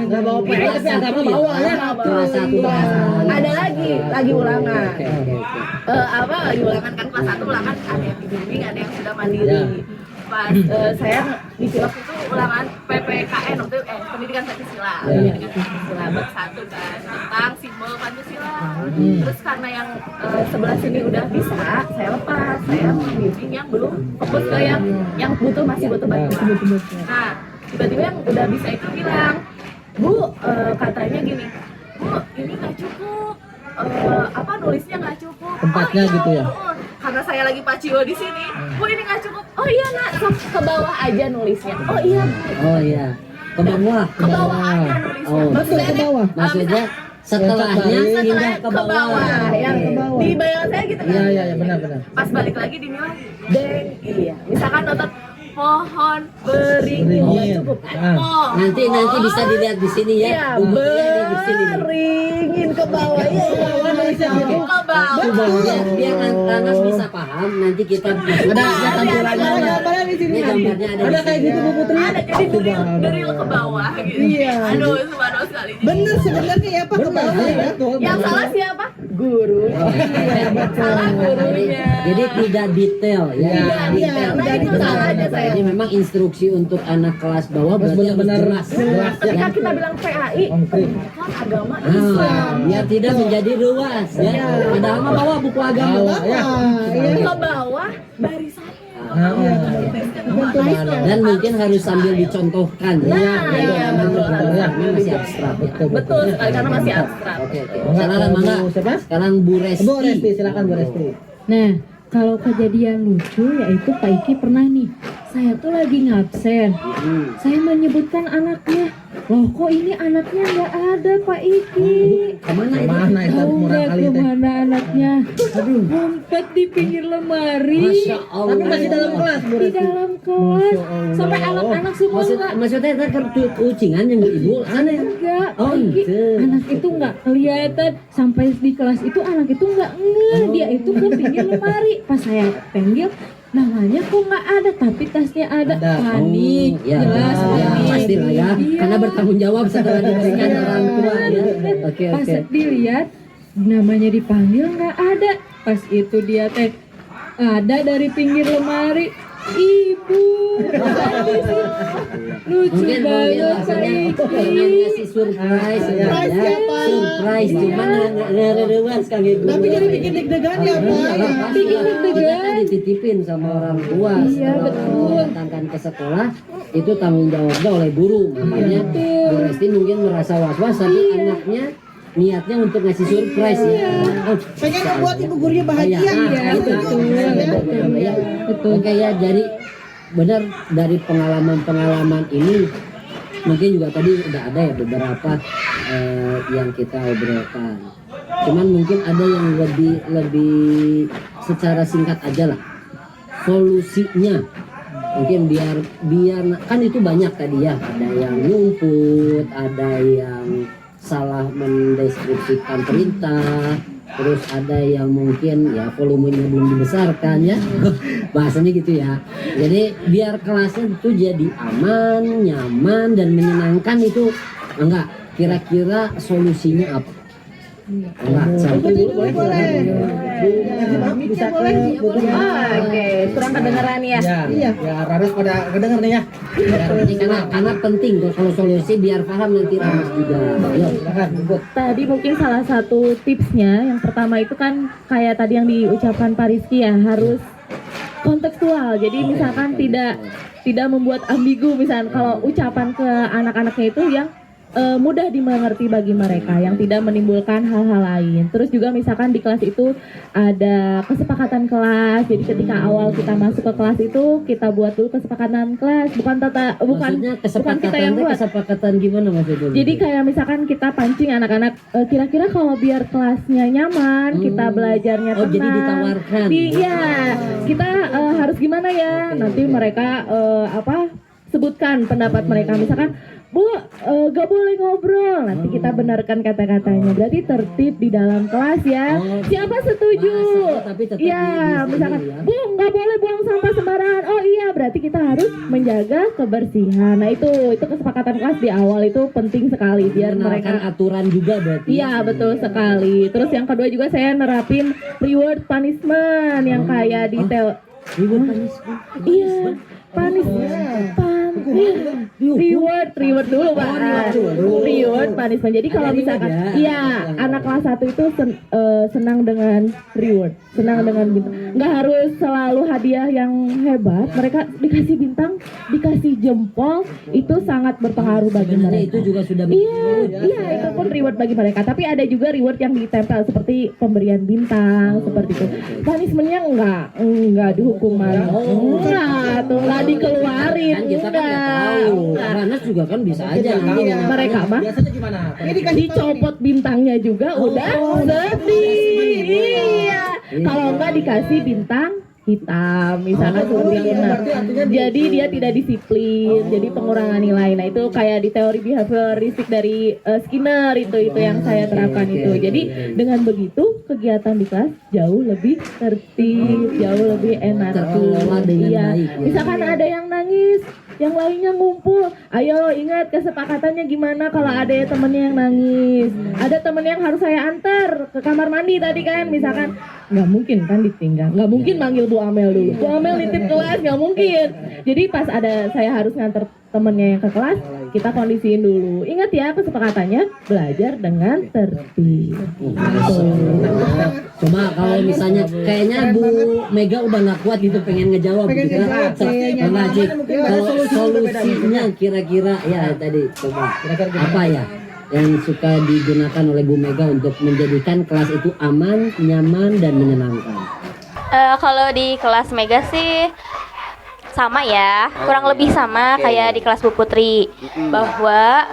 Nggak bawa PI tapi agama bawa ya. Kelas 1 Ada lagi ulangan. Oke, oke, oke. Apa lagi ulangan kan kelas 1 ulangan ada yang dibimbing ada yang sudah mandiri. Pas saya di film itu ulangan PPKN waktu itu pendidikan Pancasila. Pendidikan Pancasila bab 1 kan tentang simbol Pancasila. Terus karena yang sebelah sini udah bisa, saya lepas. Saya membimbing yang belum fokus ke yang masih butuh bantuan. Nah, tiba-tiba yang udah bisa itu bilang, Bu, katanya gini, Bu, ini nggak cukup, apa nulisnya nggak cukup. Tempatnya gitu ya? Karena saya lagi pacio di sini, Bu ini nggak cukup. Oh iya nak, sok ke bawah aja nulisnya. Oh iya Bu. Oh iya. ke bawah. ke bawah aja nulisnya. Oh. Betul ke bawah. Maksudnya setelahnya pindah ke bawah. Yang Ke bawah. di bayangan saya gitu kan. Iya benar. Pas balik lagi dinilai deng, iya. Misalkan nonton pohon beringin nggak cukup. Oh, Nanti bisa dilihat di sini ya. iya, Bumbunya ada di sini. beringin ke bawah ya. Ke bawah. Biar Ranas bisa paham, nanti kita Ada tampilannya. Ada gambarnya di sini. ini gambarnya ada Ada di kayak sini. gitu Bu Putri. Ada jadi deril ke bawah gitu. Iya. Aduh, subhanallah sekali. Bener sebenarnya ya Pak ke bawah ya. Yang salah siapa? Guru. Salah gurunya. Jadi tidak detail ya. Iya, nah itu salah aja saya. Jadi memang instruksi untuk anak kelas bawah berarti harus jelas. Ketika kita bilang PAI, kan agama Islam. Biar tidak menjadi luas ya. Padahal mah bawa buku agama. Ke bawah barisannya. Dan mungkin harus sambil dicontohkan ya. iya, betul. Karena masih abstrak ya. Betul sekali karena masih abstrak. Oke. Sekarang Mangga. Sekarang Bu Resti. Bu Resti, silakan Bu Resti. Nah, kalau kejadian lucu yaitu Pak Iki pernah nih, saya tuh lagi ngabsen. Saya menyebutkan anaknya. Loh kok ini anaknya nggak ada Pak Iki? Kemana itu? Mana itu Tahu murah nggak kali teh. kemana anaknya? Aduh, ngumpet di pinggir lemari. Masya Allah. Tapi masih dalam kelas Bu Di Resti. dalam kelas. Sampai anak-anak semua nggak. Maksudnya itu kartu kucingan yang ibu sana ya? Enggak, Oh, Pak Iki. itu. Anak itu nggak kelihatan sampai di kelas itu anak itu nggak ngeh dia itu ke pinggir lemari. Pas saya panggil namanya kok nggak ada tapi tasnya ada. Ada. Panik, Ya, jelas panik. pasti lah ya. Iya. Karena bertanggung jawab setelah diberikan orang tua ya. Oke. Pas dilihat namanya dipanggil nggak ada. Pas itu dia teh ada dari pinggir lemari. Ibu, lucu Mungkin banget Pak pengen Iki. ngasih surprise ya. Surprise ya, Pak. Surprise cuma ngererewas kang ibu. Tapi jadi bikin deg-degan ya Pak. Ya. Bikin deg-degan. Kita kan dititipin sama orang tua. Iya, Setelah betul. datangkan ke sekolah itu tanggung jawabnya oleh guru. Makanya Bu Resti mungkin merasa was-was tapi anaknya niatnya untuk ngasih surprise ya. Oh, Pengen membuat ibu gurunya bahagia. Iya, Gitu. betul. Ya. Oke ya, jadi benar dari pengalaman-pengalaman ini mungkin juga tadi udah ada ya beberapa yang kita obrolkan. Cuman mungkin ada yang lebih secara singkat aja lah solusinya. Mungkin biar kan itu banyak tadi ya, ada yang ngumpet, ada yang salah mendeskripsikan perintah, terus ada yang mungkin ya volumenya belum dibesarkan ya bahasanya gitu ya. Jadi biar kelasnya itu jadi aman, nyaman dan menyenangkan itu enggak, kira-kira solusinya apa? Enggak, sampai dulu boleh. Bisa ke Bu Putri. Oke, kurang kedengeran ya. Ya, ya Ranas pada kedenger nih ya. Ini karena penting kalau solusi biar paham nanti Ramas juga. Ayo. Silakan Bu Put. Tadi mungkin salah satu tipsnya yang pertama itu kan kayak tadi yang diucapkan Pak Rizky ya, harus kontekstual. Jadi misalkan tidak membuat ambigu, misalkan kalau ucapan ke anak-anaknya itu yang mudah dimengerti bagi mereka, yang tidak menimbulkan hal-hal lain. Terus juga misalkan di kelas itu ada kesepakatan kelas. Jadi ketika awal kita masuk ke kelas itu kita buat dulu kesepakatan kelas, bukan Maksudnya bukan kita yang buat. kesepakatan gimana maksudnya? Jadi kayak misalkan kita pancing anak-anak, kira-kira kalau biar kelasnya nyaman, kita belajarnya tenang. jadi ditawarkan. Iya, kita harus gimana ya? Nanti mereka sebutkan pendapat mereka. Misalkan, Bu, gak boleh ngobrol. Nanti kita benarkan kata-katanya. Berarti tertib di dalam kelas ya. Siapa setuju? Bahasanya tapi tetap Iya, di misalkan, sini ya. Bu, nggak boleh buang sampah sembarangan. Oh iya, berarti kita harus menjaga kebersihan. Nah itu kesepakatan kelas di awal itu penting sekali biar Mengenalkan mereka. aturan juga berarti. Iya betul sekali. Terus yang kedua juga saya nerapin reward punishment yang kayak di Reward punishment. Iya, reward dulu Pak. Reward punishment. Jadi kalau Ada misalkan reward ya? iya, anak kelas 1 itu senang dengan reward, senang dengan bintang. Nggak harus selalu hadiah yang hebat. Mereka dikasih bintang, dikasih jempol, itu sangat berpengaruh bagi Sebenarnya mereka. itu juga sudah Iya, itu pun reward bagi mereka. Tapi ada juga reward yang ditempel seperti pemberian bintang, seperti itu. Punishmentnya enggak dihukuman. Enggak, tuh enggak dikeluarin. Kan kita kan tahu. Ranas juga kan bisa aja nanti. Mereka mah Biasanya gimana? Ini dikasih tahu dicopot bintangnya juga udah sedih. Iya. Kalau enggak dikasih bintang hitam misalkan seperti itu. Nah, jadi dia tidak disiplin, jadi pengurangan nilai. Nah itu kayak di teori behavioristik dari Skinner itu yang saya terapkan itu. Jadi dengan begitu kegiatan di kelas jauh lebih tertib, jauh lebih enak. Terkelola dengan Iya. baik, ya. Misalkan ada yang nangis, yang lainnya ngumpul. Ayo ingat kesepakatannya gimana kalau ada temennya yang nangis. Ada temen yang harus saya antar ke kamar mandi tadi kan, misalkan nggak mungkin kan ditinggal, nggak mungkin manggil Bu Amel dulu. Bu Amel nitip kelas nggak mungkin. Jadi pas ada saya harus nganter temennya yang ke kelas, kita kondisiin dulu. Ingat ya kesepakatannya belajar dengan tertib. Coba kalau misalnya kayaknya Bu Mega udah nggak kuat gitu pengen ngejawab Pengen gitu ngejawab, kayaknya. Bang Haji, Mungkin ada kalau solusi solusinya kira-kira ya tadi coba apa ya yang suka digunakan oleh Bu Mega untuk menjadikan kelas itu aman, nyaman dan menyenangkan. Kalau di kelas Mega sih sama ya, kurang lebih sama kayak di kelas Bu Putri, bahwa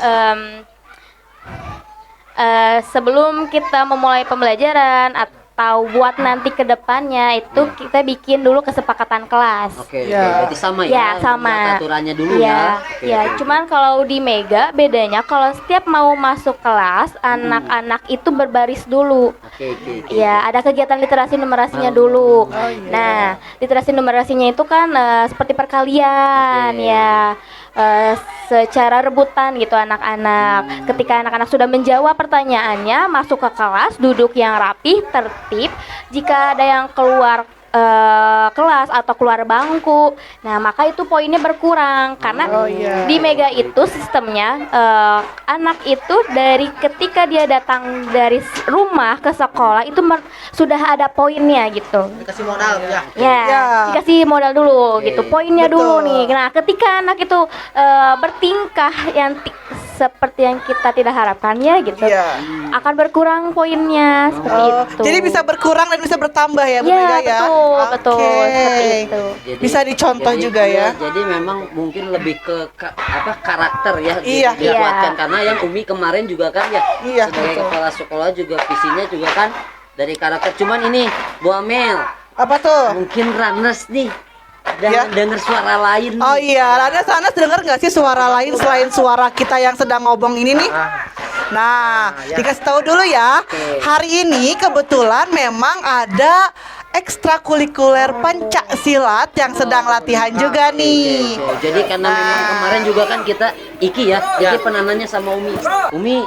sebelum kita memulai pembelajaran atau buat nanti ke depannya itu kita bikin dulu kesepakatan kelas. Oke, berarti sama Ya, ya. sama. buat aturannya dulu ya. Oke, Ya, oke. cuman kalau di Mega bedanya kalau setiap mau masuk kelas anak-anak itu berbaris dulu. Oke. Ya, ada kegiatan literasi numerasinya dulu. Nah, literasi numerasinya itu kan seperti perkalian ya. Secara rebutan gitu anak-anak. Ketika anak-anak sudah menjawab pertanyaannya, masuk ke kelas, duduk yang rapi, tertib. Jika ada yang keluar kelas atau keluar bangku, nah maka itu poinnya berkurang karena di Mega itu sistemnya anak itu dari ketika dia datang dari rumah ke sekolah itu sudah ada poinnya gitu. Dikasih modal ya. Ya, dikasih modal dulu gitu, poinnya dulu nih. Nah, ketika anak itu bertingkah yang seperti yang kita tidak harapkan ya gitu, akan berkurang poinnya seperti itu. Jadi bisa berkurang dan bisa bertambah ya Bu Ya, Mega ya? betul, seperti itu. Jadi- Bisa dicontoh juga ya. Jadi memang mungkin lebih ke karakter ya Iya. dikuatkan karena yang Umi kemarin juga kan ya Iya, sebagai kepala sekolah juga visinya juga kan dari karakter. Cuman ini Bu Amel Apa tuh? mungkin runners nih dan Ya. dengar suara lain. Oh iya, Ranas dengar nggak sih suara lain selain suara kita yang sedang ngobong ini nih? Nah, dikasih tahu dulu ya. Hari ini kebetulan memang ada ekstrakurikuler pencak silat yang sedang latihan juga nih. Oke. Jadi karena memang kemarin juga kan kita Iki ya, Iki penananya sama Umi. Umi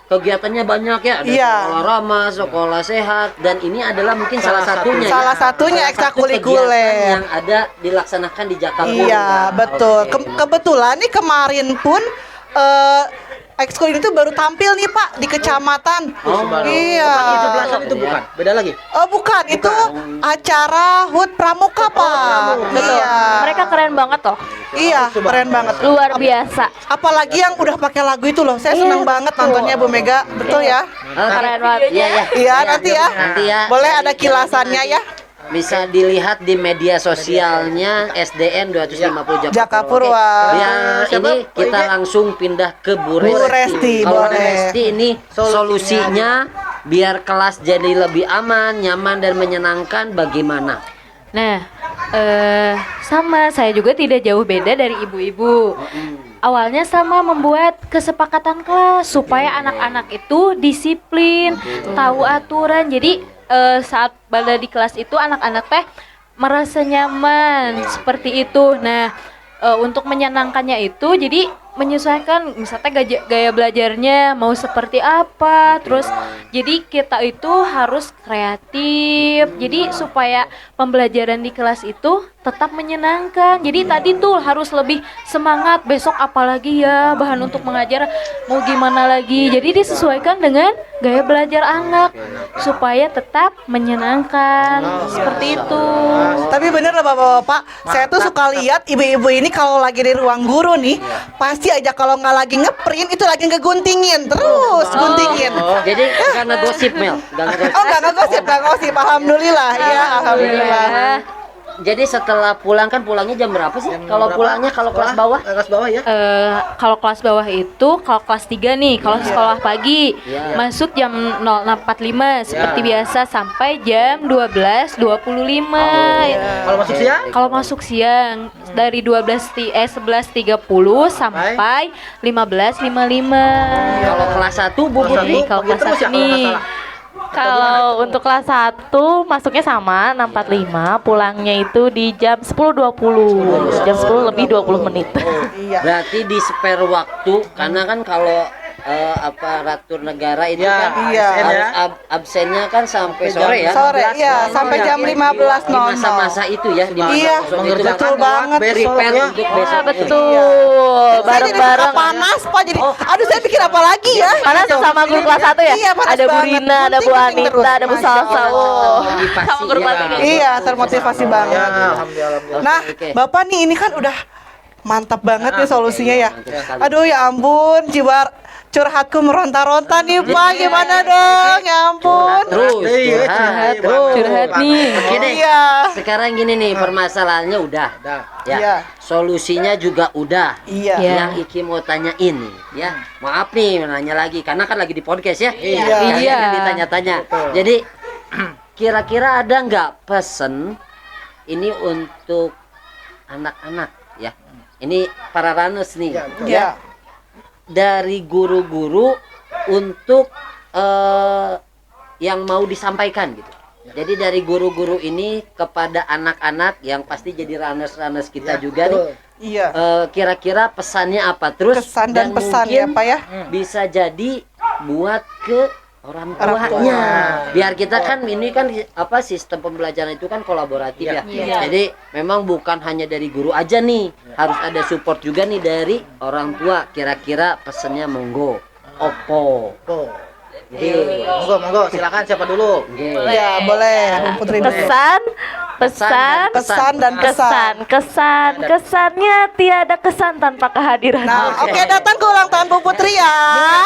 kegiatannya banyak ya, ada Iya. sekolah ramah, sekolah sehat, dan ini adalah mungkin salah satunya. Salah satunya Salah satu ekstrakurikuler. kegiatan yang ada dilaksanakan di Jakarta. Iya, betul. Oke. Kebetulan nih kemarin pun ekskul itu baru tampil nih Pak di kecamatan. Iya. 17-an itu bukan. Beda lagi. Oh bukan, itu acara HUT Pramuka Pak. Betul. Iya. Mereka keren banget loh. Iya, keren banget. Luar biasa. Apalagi yang udah pakai lagu itu loh. Saya senang banget nontonnya Bu Mega. Betul ya? Keren banget. Iya, iya. Iya, nanti ya. Nanti ya. Boleh ada kilasannya ya. Bisa dilihat di media sosialnya SDN 250 Jakapurwa. Oke. Ya, ini kita langsung pindah ke Bu Resti. Bu Resti, Kalau Bu boleh. Resti ini solusinya biar kelas jadi lebih aman, nyaman dan menyenangkan bagaimana? Nah, sama saya juga tidak jauh beda dari ibu-ibu. Awalnya sama membuat kesepakatan kelas supaya anak-anak itu disiplin, tahu aturan. Jadi saat berada di kelas itu anak-anak teh merasa nyaman seperti itu. Nah, untuk menyenangkannya itu jadi menyesuaikan misalnya gaya belajarnya mau seperti apa, terus jadi kita itu harus kreatif jadi supaya pembelajaran di kelas itu tetap menyenangkan. Jadi tadi tuh harus lebih semangat, besok apalagi ya bahan untuk mengajar mau gimana lagi, jadi disesuaikan dengan gaya belajar anak supaya tetap menyenangkan seperti itu. Tapi bener lah bapak-bapak, saya tuh suka lihat ibu-ibu ini kalau lagi di ruang guru nih, pasti aja kalau nggak lagi ngeprint itu lagi ngeguntingin terus, guntingin. Jadi karena gosip Mel, Oh nggak ngegosip, alhamdulillah, ya alhamdulillah. Jadi setelah pulang kan pulangnya jam berapa sih? Kalau pulangnya kalau kelas bawah? Kelas bawah ya. Kalau kelas bawah itu kalau kelas 3 nih, kalau sekolah pagi masuk jam 06.45 seperti biasa sampai jam 12.25. Kalau masuk siang? Kalau masuk siang dari 11.30 sampai 15.55. Kalau kelas 1 Bu Putri, Kalau kelas 1 nih. Kalau untuk kelas 1 masuknya sama 6.45, pulangnya itu di jam 10.20. Jam 10 lebih 20 menit. berarti di spare waktu karena kan kalau aparatur negara itu Ya, kan iya. harus absennya kan sampai sore ya. Sore, iya, sampai jam 15.00. Di masa-masa itu ya, di masa Iya, kosong itu betul banget. prepare Besok, untuk Ya, besok. betul. Saya jadi suka Bareng-bareng. panas Pak, jadi aduh saya pikir apa lagi ya? Karena sesama guru kelas 1 ya. Iya, panas Ada Bu banget. Rina, ada Bu Penting terus. Anita, ada Bu Masya Salsa. Allah. Sama guru kelas 3. Iya, termotivasi banget. Ya, alhamdulillah. Nah, Oke. Bapak nih ini kan udah mantap banget nih solusinya ya. Mantap sekali. Aduh ya ampun, jiwa curhatku meronta-ronta nih Pak, gimana dong? Ya ampun. Terus Curhat nih. Oke deh. Iya. Sekarang gini nih, permasalahannya udah. Ya. Iya. Solusinya juga udah. Iya. Yang Iki mau tanya ini, ya. Maaf nih nanya lagi karena kan lagi di podcast ya. Iya. Kalian kan ditanya-tanya. Jadi kira-kira ada nggak pesen ini untuk anak-anak ya? Ini para runners nih. Iya. Dari guru-guru untuk yang mau disampaikan gitu. Jadi dari guru-guru ini kepada anak-anak yang pasti jadi runners kita juga nih. Iya. Kira-kira pesannya apa? Terus Kesan dan pesan ya mungkin Pak ya. bisa jadi buat ke orang Orang tua. tuanya. Biar kita kan ini kan apa sistem pembelajaran itu kan kolaboratif ya. Jadi memang bukan hanya dari guru aja nih, harus ada support juga nih dari orang tua. Kira-kira pesennya monggo. Opo. Monggo, silakan siapa dulu? Iya, boleh Bu Putri. Pesan dan pesan. Kesannya tiada kesan tanpa kehadiran. Nah, oke datang ke ulang tahun Bu Putri ya,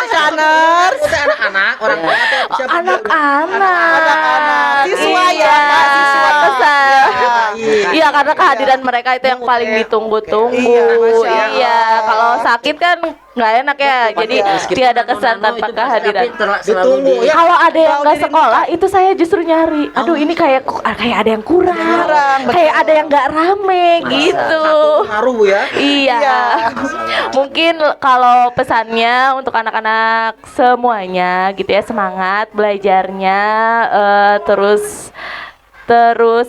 runners. Itu anak-anak, orang tua atau siapa? Anak-anak. Siswa ya, Pak, siswa. Pesan. Iya. Iya, karena kehadiran mereka itu yang paling ditunggu-tunggu. Iya, Masya Allah. Iya, kalau sakit kan nggak enak ya. Jadi tiada kesan tanpa kehadiran. Ditunggu ya. Kalau ada yang nggak sekolah, itu saya justru nyari. Aduh, ini kayak ada yang kurang, kayak ada yang nggak rame gitu. Ngaruh Bu ya. Iya. Mungkin kalau pesannya untuk anak-anak semuanya gitu ya, semangat belajarnya, terus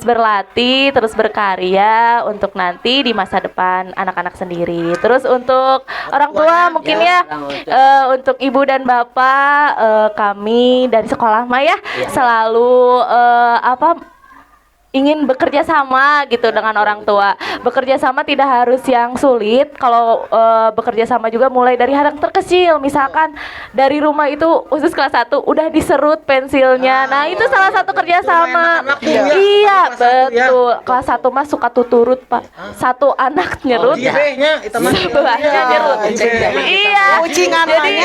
berlatih, terus berkarya untuk nanti di masa depan anak-anak sendiri. Terus untuk orang tua mungkin ya, untuk ibu dan bapak, kami dari sekolah mah ya selalu ingin bekerja sama gitu dengan orang tua. Bekerja sama tidak harus yang sulit. Kalau bekerja sama juga mulai dari hal yang terkecil. Misalkan dari rumah itu khusus kelas 1 udah diserut pensilnya. Nah, itu salah satu kerja sama. Iya, betul. Kelas 1 mah suka tuturut, Pak. Satu anak nyerut. Sebelahnya nyerut. Iya. Ucingan Jadi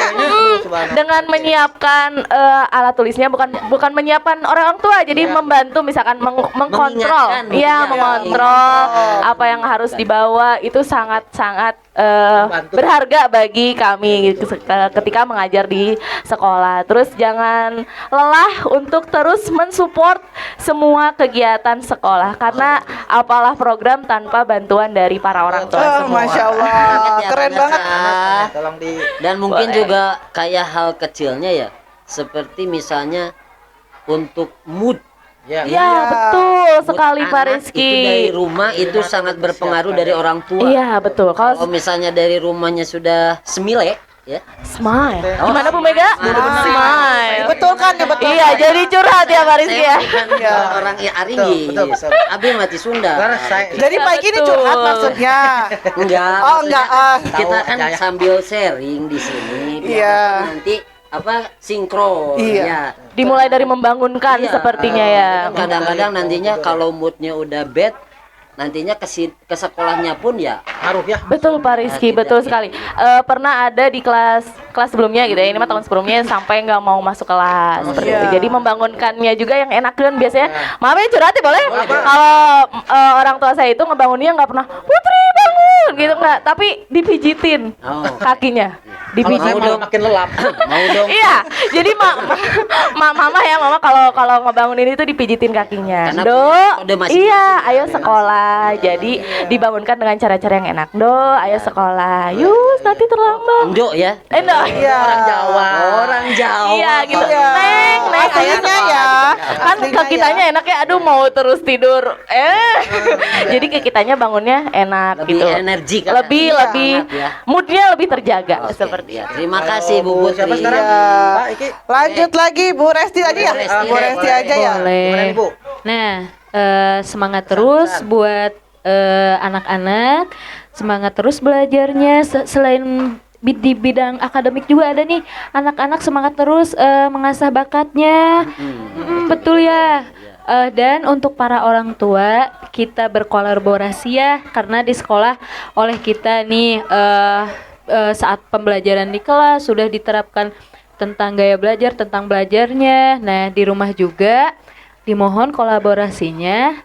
dengan menyiapkan alat tulisnya bukan menyiapkan orang tua, jadi membantu misalkan mengontrol, mengontrol apa yang harus dibawa, itu sangat-sangat berharga bagi kami ketika mengajar di sekolah. Terus jangan lelah untuk terus mensupport semua kegiatan sekolah, karena apalah program tanpa bantuan dari para orang tua semua. Masya Allah, keren banget. Dan mungkin juga kayak hal kecilnya ya, seperti misalnya untuk mood. Ya, betul sekali Pak Anak Rizky. itu dari rumah itu sangat berpengaruh dari orang tua. Iya, betul. Kalau misalnya dari rumahnya sudah semile ya. Smile. Gimana Bu Mega? Smile. Betul kan ya, betul. Iya, jadi curhat ya Pak Rizky ya. Bukan orang Aringgis. Abi mati Sunda. Jadi pagi ini curhat maksudnya. Enggak. Oh, enggak. Kita kan sambil sharing di sini. Biar Iya. nanti sinkron. Iya. Ya. Dimulai dari membangunkan Iya. sepertinya ya. Kadang-kadang nantinya kalau moodnya udah bad, nantinya ke sekolahnya pun ya Ngaruh ya. Betul Pak Rizky, betul sekali. Pernah ada di kelas sebelumnya gitu ya, ini mah tahun sebelumnya sampai nggak mau masuk kelas seperti itu. Jadi membangunkannya juga yang enak kan biasanya. Maaf ya curhat ya boleh? Kalau orang tua saya itu ngebangunnya nggak pernah Putri bangun gitu nggak, tapi dipijitin kakinya, Kalau saya dipijitin. malah makin lelap. mau dong. Iya, jadi mama kalau ngebangunin itu dipijitin kakinya. Karena Do, kode masing-masing. iya, ayo sekolah. Jadi dibangunkan dengan cara-cara yang enak. Do, ayo sekolah. Yus, nanti terlambat. Indo ya. No. Iya. Orang Jawa. Iya gitu. Iya. Neng, ayo Aslinya sekolah. ya. Kan ke kitanya enak ya, aduh mau terus tidur. Jadi ke kitanya bangunnya enak Lebih gitu. energi kan? Lebih Semangat ya. moodnya lebih terjaga Oke, seperti ya. itu. Terima kasih Bu Putri. Siapa sekarang? Iya. Pak Iki. Lanjut lagi Bu Resti aja ya. Bu Resti aja ya. Gimana nih, Bu? Nah, semangat terus buat anak-anak, semangat terus belajarnya. Selain di bidang akademik juga ada nih anak-anak semangat terus mengasah bakatnya. Betul ya. Dan untuk para orang tua kita berkolaborasi ya, karena di sekolah oleh kita nih saat pembelajaran di kelas sudah diterapkan tentang gaya belajar, tentang belajarnya. Nah, di rumah juga dimohon kolaborasinya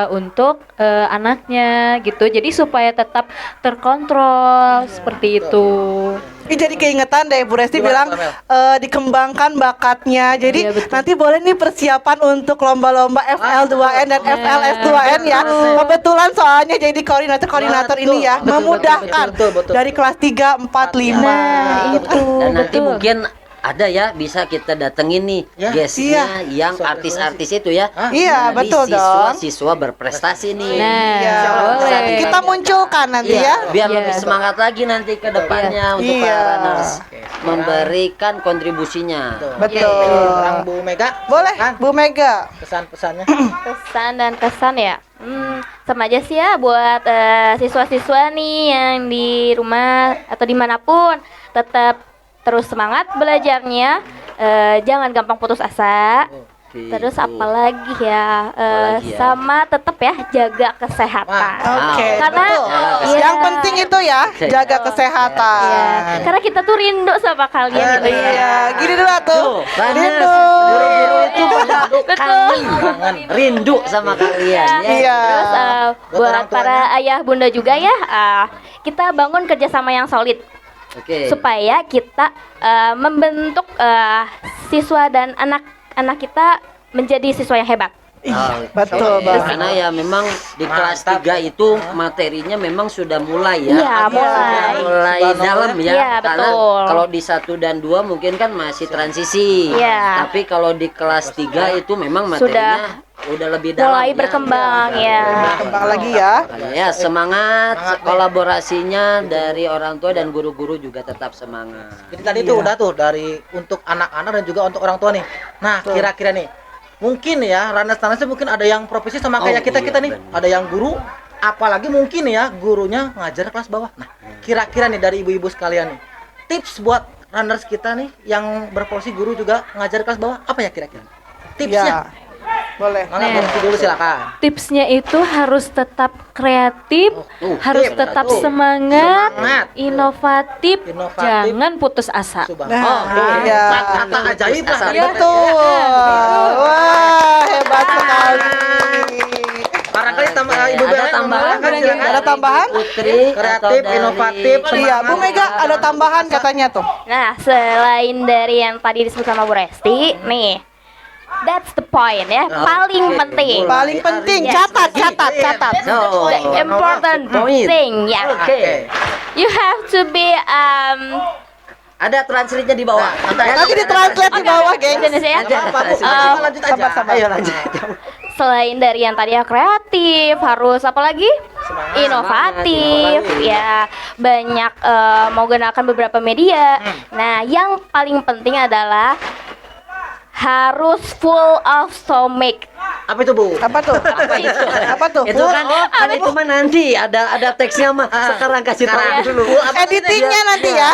untuk anaknya gitu. Jadi supaya tetap terkontrol seperti itu. Ini jadi keingetan deh Bu Resti Gimana, bilang Mel? dikembangkan bakatnya. Jadi Iya, betul. nanti boleh nih persiapan untuk lomba-lomba FL2N dan FLS2N ya. Kebetulan soalnya jadi koordinator ini ya, Betul, memudahkan betul. dari kelas 3, 4, 5. Nah, itu Dan nanti betul. mungkin ada ya bisa kita datengin nih Ya, guestnya yang artis-artis itu ya. Iya, Dari betul dong. siswa-siswa berprestasi nih. Nah, Iya, boleh. kita munculkan nanti Iya, ya. biar Iya. lebih semangat lagi nanti ke depannya untuk Iya. para runners memberikan kontribusinya. Betul. Sekarang Bu Mega. Boleh, Silakan. Bu Mega. Pesan-pesannya. Pesan dan kesan ya. Sama aja sih ya buat siswa-siswa nih yang di rumah atau dimanapun, tetap terus semangat belajarnya, jangan gampang putus asa. Terus apalagi ya, Apalagi ya? sama tetap ya jaga kesehatan. Oke, Karena betul. iya. Yang penting itu ya, jaga kesehatan. Iya, karena kita tuh rindu sama kalian gitu ya. Iya, gini dulu tuh. Rindu. Guru-guru itu pada Betul. rindu sama kalian ya. Iya. Terus Buat orang buat para ayah bunda juga ya, kita bangun kerjasama yang solid Oke. supaya kita membentuk siswa dan anak-anak kita menjadi siswa yang hebat. Betul, Oke, Bang. karena ya memang di kelas 3 itu materinya memang sudah mulai ya. Iya, mulai. Mulai dalam ya. Iya, Karena betul. kalau di 1 dan 2 mungkin kan masih transisi. Iya. Tapi kalau di kelas 3 itu memang materinya udah lebih dalam. Mulai ya. berkembang ya. Kembang lagi ya. Ya, semangat kolaborasinya dari orang tua dan guru-guru juga tetap semangat. Jadi tadi tuh udah tuh dari untuk anak-anak dan juga untuk orang tua nih. Nah, kira-kira nih mungkin ya runners mungkin ada yang profesi sama kayak kita nih. benar. Ada yang guru, apalagi mungkin ya gurunya ngajar kelas bawah. Nah, kira-kira nih dari ibu-ibu sekalian nih, tips buat runners kita nih yang berprofesi guru juga ngajar kelas bawah apa ya kira-kira? Tipsnya. Ya. Boleh. Mangga Bu Resti dulu silakan. Tipsnya itu harus tetap kreatif, harus tip, tetap betul. semangat, Semangat. inovatif, Inovatif. jangan putus asa. Subhanallah. Iya. Kata ajaib lah tadi. Betul. Wah, hebat sekali. Barangkali tambah ibu Ada Bella tambahan? silakan. Ada tambahan? Putri Kreatif, atau dari- inovatif, Iya, Bu Mega ada tambahan katanya tuh. Nah, selain dari yang tadi disebut sama Bu Resti, nih, that's the point ya, paling penting. Paling penting, Yes. catat. No. The important Point. thing ya. Oke. You have to be Ada translate-nya di bawah. Nanti ditranslate di bawah, geng. Indonesia ya. Lanjut aja. Ayo lanjut. Selain dari yang tadi ya kreatif, harus apa lagi? Inovatif, ya banyak menggunakan beberapa media. Nah, yang paling penting adalah harus full of stomach. Apa itu, Bu? Apa tuh? Apa tuh? Itu kan itu mah nanti ada teksnya mah. Sekarang kasih tahu dulu. Editingnya nanti ya.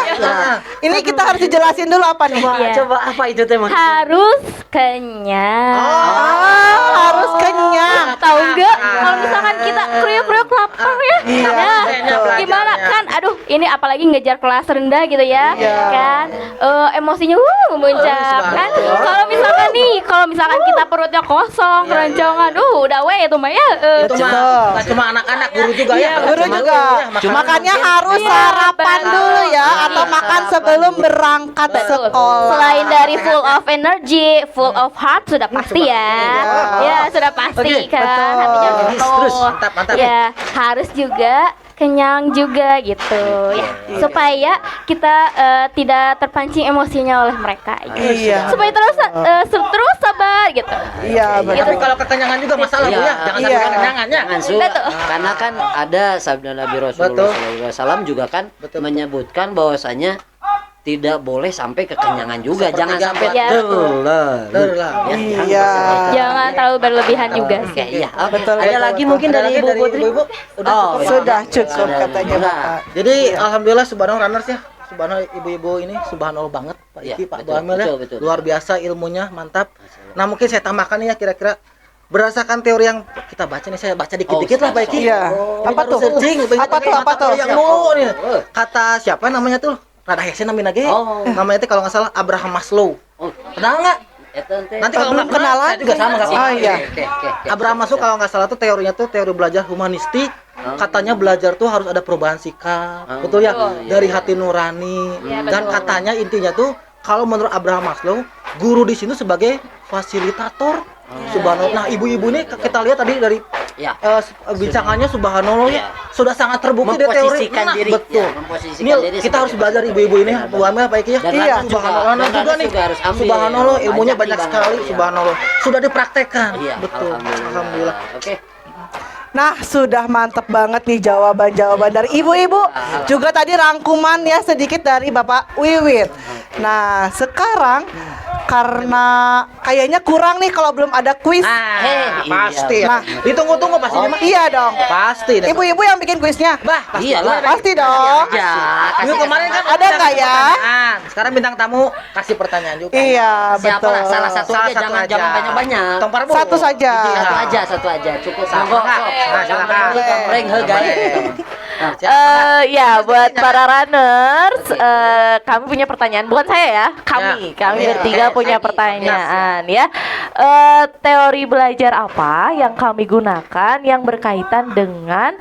Ini kita harus dijelasin dulu apa nih. Iya. Coba apa itu teman? Harus kenyang. Harus kenyang. Tahu nggak? Kalau misalkan kita kriuk-kriuk lapar ya, Iya, nah, betul. gimana kan? Aduh, ini apalagi ngejar kelas rendah gitu ya, kan? Emosinya memuncak kan? Kalau misalkan kita perutnya kosong, keroncongan, udah weh itu mah ya. Itu mah nggak cuma anak-anak, guru juga ya. Guru juga. Makanya harus sarapan dulu ya atau makan sebelum berangkat sekolah. Selain dari full of energy, full of heart sudah pasti ya. Ya, sudah pasti kan. Hatinya Terus, penuh. mantap. Ya, harus juga kenyang juga gitu ya. Supaya kita tidak terpancing emosinya oleh mereka gitu. Iya. Supaya terus sabar gitu. Iya, betul. Tapi kalau kekenyangan juga masalah Bu ya. Jangan sampai kekenyangan ya. Jangan Su, Betul. karena kan ada sabda Nabi Rasulullah SAW juga kan menyebutkan bahwasanya tidak boleh sampai kekenyangan juga. Jangan sampai Ya. Terlah. Iya. Jangan terlalu berlebihan juga Oke, sih. iya. Oke. Betul, Ada lagi mungkin dari Ibu Putri? Ibu. Oh, Sudah cukup katanya Udah. Bapak. Jadi alhamdulillah subhanallah runners ya. Subhanallah ibu-ibu ini subhanallah banget Pak Iya, Iki, Pak betul, Doamel ya. betul. Luar biasa ilmunya, mantap. Nah, mungkin saya tambahkan nih ya kira-kira berdasarkan teori yang kita baca nih, saya baca dikit-dikit lah Pak Iki. Iya. Apa tuh? Searching, Apa tuh? Yang mau nih. Kata siapa namanya tuh? Rada hese namanya ge. Namanya itu kalau nggak salah Abraham Maslow. Kenal nggak? Nanti kalau Belum nggak kenal, kenalan. saya juga sama nggak apa-apa. Oh iya. Abraham Maslow kalau nggak salah tuh teorinya tuh teori belajar humanistik. Katanya belajar tuh harus ada perubahan sikap, betul ya? Dari hati nurani. Dan katanya intinya tuh kalau menurut Abraham Maslow, guru di sini sebagai fasilitator. Subhanallah. Nah, ibu-ibu ini kita lihat tadi dari bincangannya subhanallah ya sudah sangat terbukti di teori. Memposisikan diri. Betul. Ya, memposisikan Ini diri kita harus sebagai belajar ibu-ibu ini Bu Amel Pak Iki ya. Dan Iya, Ranas juga. subhanallah. Nah, Dan juga Ranas nih. juga harus ambil. Subhanallah, ilmunya Banyak banyak nih, sekali. Bang. Subhanallah. Sudah dipraktekkan. Iya, Betul. Alhamdulillah. Oke. Nah, sudah mantep banget nih jawaban-jawaban dari ibu-ibu. Juga tadi rangkuman ya sedikit dari Bapak Wiwit. Nah, sekarang karena kayaknya kurang nih kalau belum ada kuis. Pasti. Nah, ditunggu-tunggu pasti mah. Iya dong. Pasti. Ibu-ibu yang bikin kuisnya. Bah, Iyalah. Pasti dong. Ya, Minggu kemarin kan Ada nggak ya? pertanyaan. Sekarang bintang tamu kasih pertanyaan juga. Iya, siapa betul. lah salah satu aja, jangan banyak-banyak. Tong Parbu. Satu saja. Satu aja, cukup. Sama, Kak. Nah, silakan. Gambreng he guys. Ya buat para runners, kami punya pertanyaan. Bukan saya ya, kami bertiga punya pertanyaan ya. Teori belajar apa yang kami gunakan yang berkaitan dengan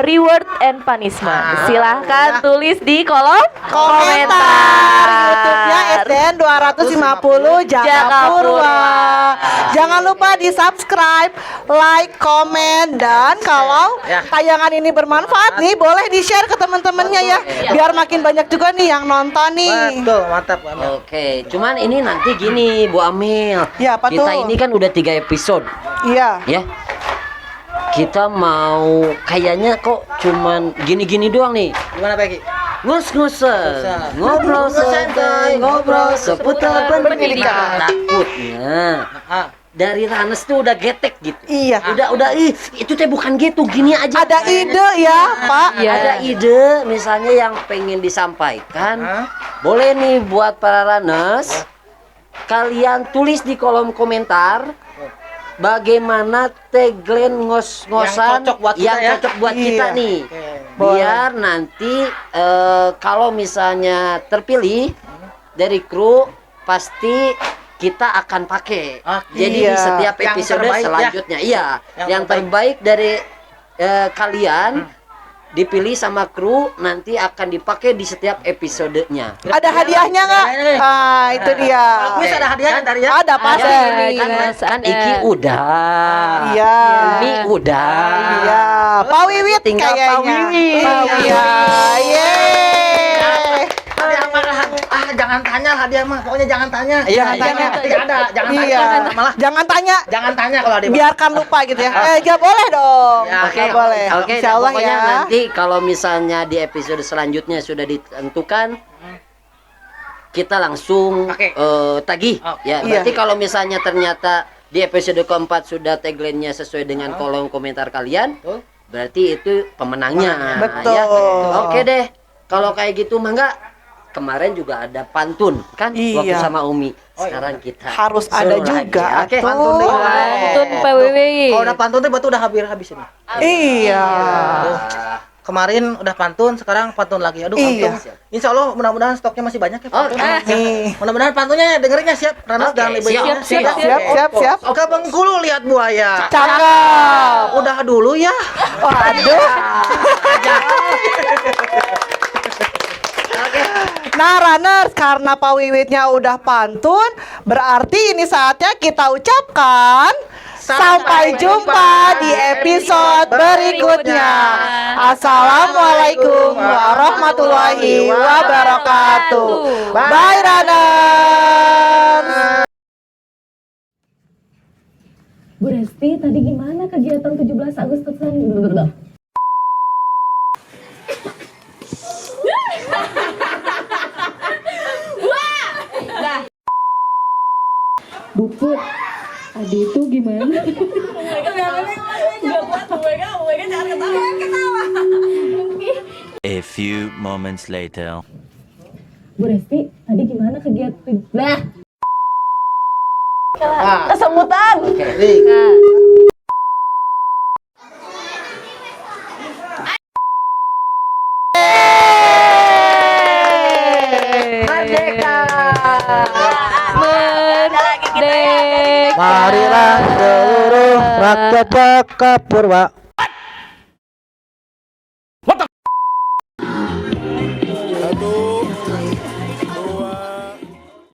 reward and punishment? Silahkan tulis di kolom Komentar YouTube-nya SDN 250 Jagapurwa. Jangan lupa di subscribe, like, komen, dan kalau tayangan ini bermanfaat nih boleh di share ke teman-temannya ya, biar makin banyak juga nih yang nonton nih. Betul, mantap Bu Amel. Oke, cuman ini nanti gini Bu Amil. Ya, apa kita tuh? ini kan udah 3 episode Iya. ya. Kita mau kayaknya kok cuman gini-gini doang nih. Gimana Pak Iki? Ngus-ngusen, ngobrol santai, ngobrol seputar pendidikan. Takutnya dari Ranes tuh udah getek gitu. Iya. Udah itu teh bukan gitu, gini aja. Ada ide ya, Pak. Ada ide misalnya yang pengen disampaikan. Boleh nih buat para Ranes, kalian tulis di kolom komentar bagaimana tagline ngos-ngosan yang cocok buat kita Iya. nih. Biar nanti kalau misalnya terpilih dari kru pasti kita akan pakai. Jadi di setiap Yang episode terbaik ya. selanjutnya iya, yang terbaik dari kalian dipilih sama kru nanti akan dipakai di setiap episodenya. Ada hadiahnya nggak? Ah, itu dia. Kalau kuis ada hadiahnya tadi ya? Ada pasti. Kan Iki udah. Iya. Mi udah. Iya. Pak Wiwit Tinggal kayaknya. Pak Wiwit. Iya. Yeay. Hadiah mah jangan tanya hadiah mah. Pokoknya jangan tanya. Jangan tanya. Tidak ada, jangan Iya. tanya. Malah Jangan tanya. jangan tanya kalau ada. Biarkan lupa gitu ya. Ya boleh dong. Ya, Oke, boleh. Oke, Insya Allah pokoknya ya. nanti kalau misalnya di episode selanjutnya sudah ditentukan, kita langsung Pakai. tagih. Ya, Iya. berarti kalau misalnya ternyata di episode keempat sudah tagline-nya sesuai dengan kolom komentar kalian, berarti itu pemenangnya. Betul. Ya. Oke deh, kalau kayak gitu mah enggak kemarin juga ada pantun kan waktu Iya. sama Umi. Sekarang kita Harus ada suruh juga. lagi, ya. Oke. Pantun deh. Pantun PWW. Kalau udah pantun tuh berarti udah habis ini. Iya. Kemarin udah pantun, sekarang pantun lagi. Aduh, Iya. antum. Insya Allah mudah-mudahan stoknya masih banyak ya pantun. Nih. Mudah-mudahan pantunnya dengerinnya siap. Ranas Oke, dan Ibu siap, Siap. Ke Bengkulu lihat buaya. Cakep. Udah dulu ya. Waduh. Nah, runners, karena Pak Wiwitnya udah pantun, berarti ini saatnya kita ucapkan sampai jumpa di episode berikutnya. Assalamualaikum warahmatullahi wabarakatuh. Bye, runners. Bu Resti, tadi gimana kegiatan 17 Agustusan? Bu Put, tadi itu gimana? A few moments later. Bu Resti, tadi gimana kegiatan? Lah, Kesemutan. Merdeka. Marilah seluruh rakyat Baka Purwa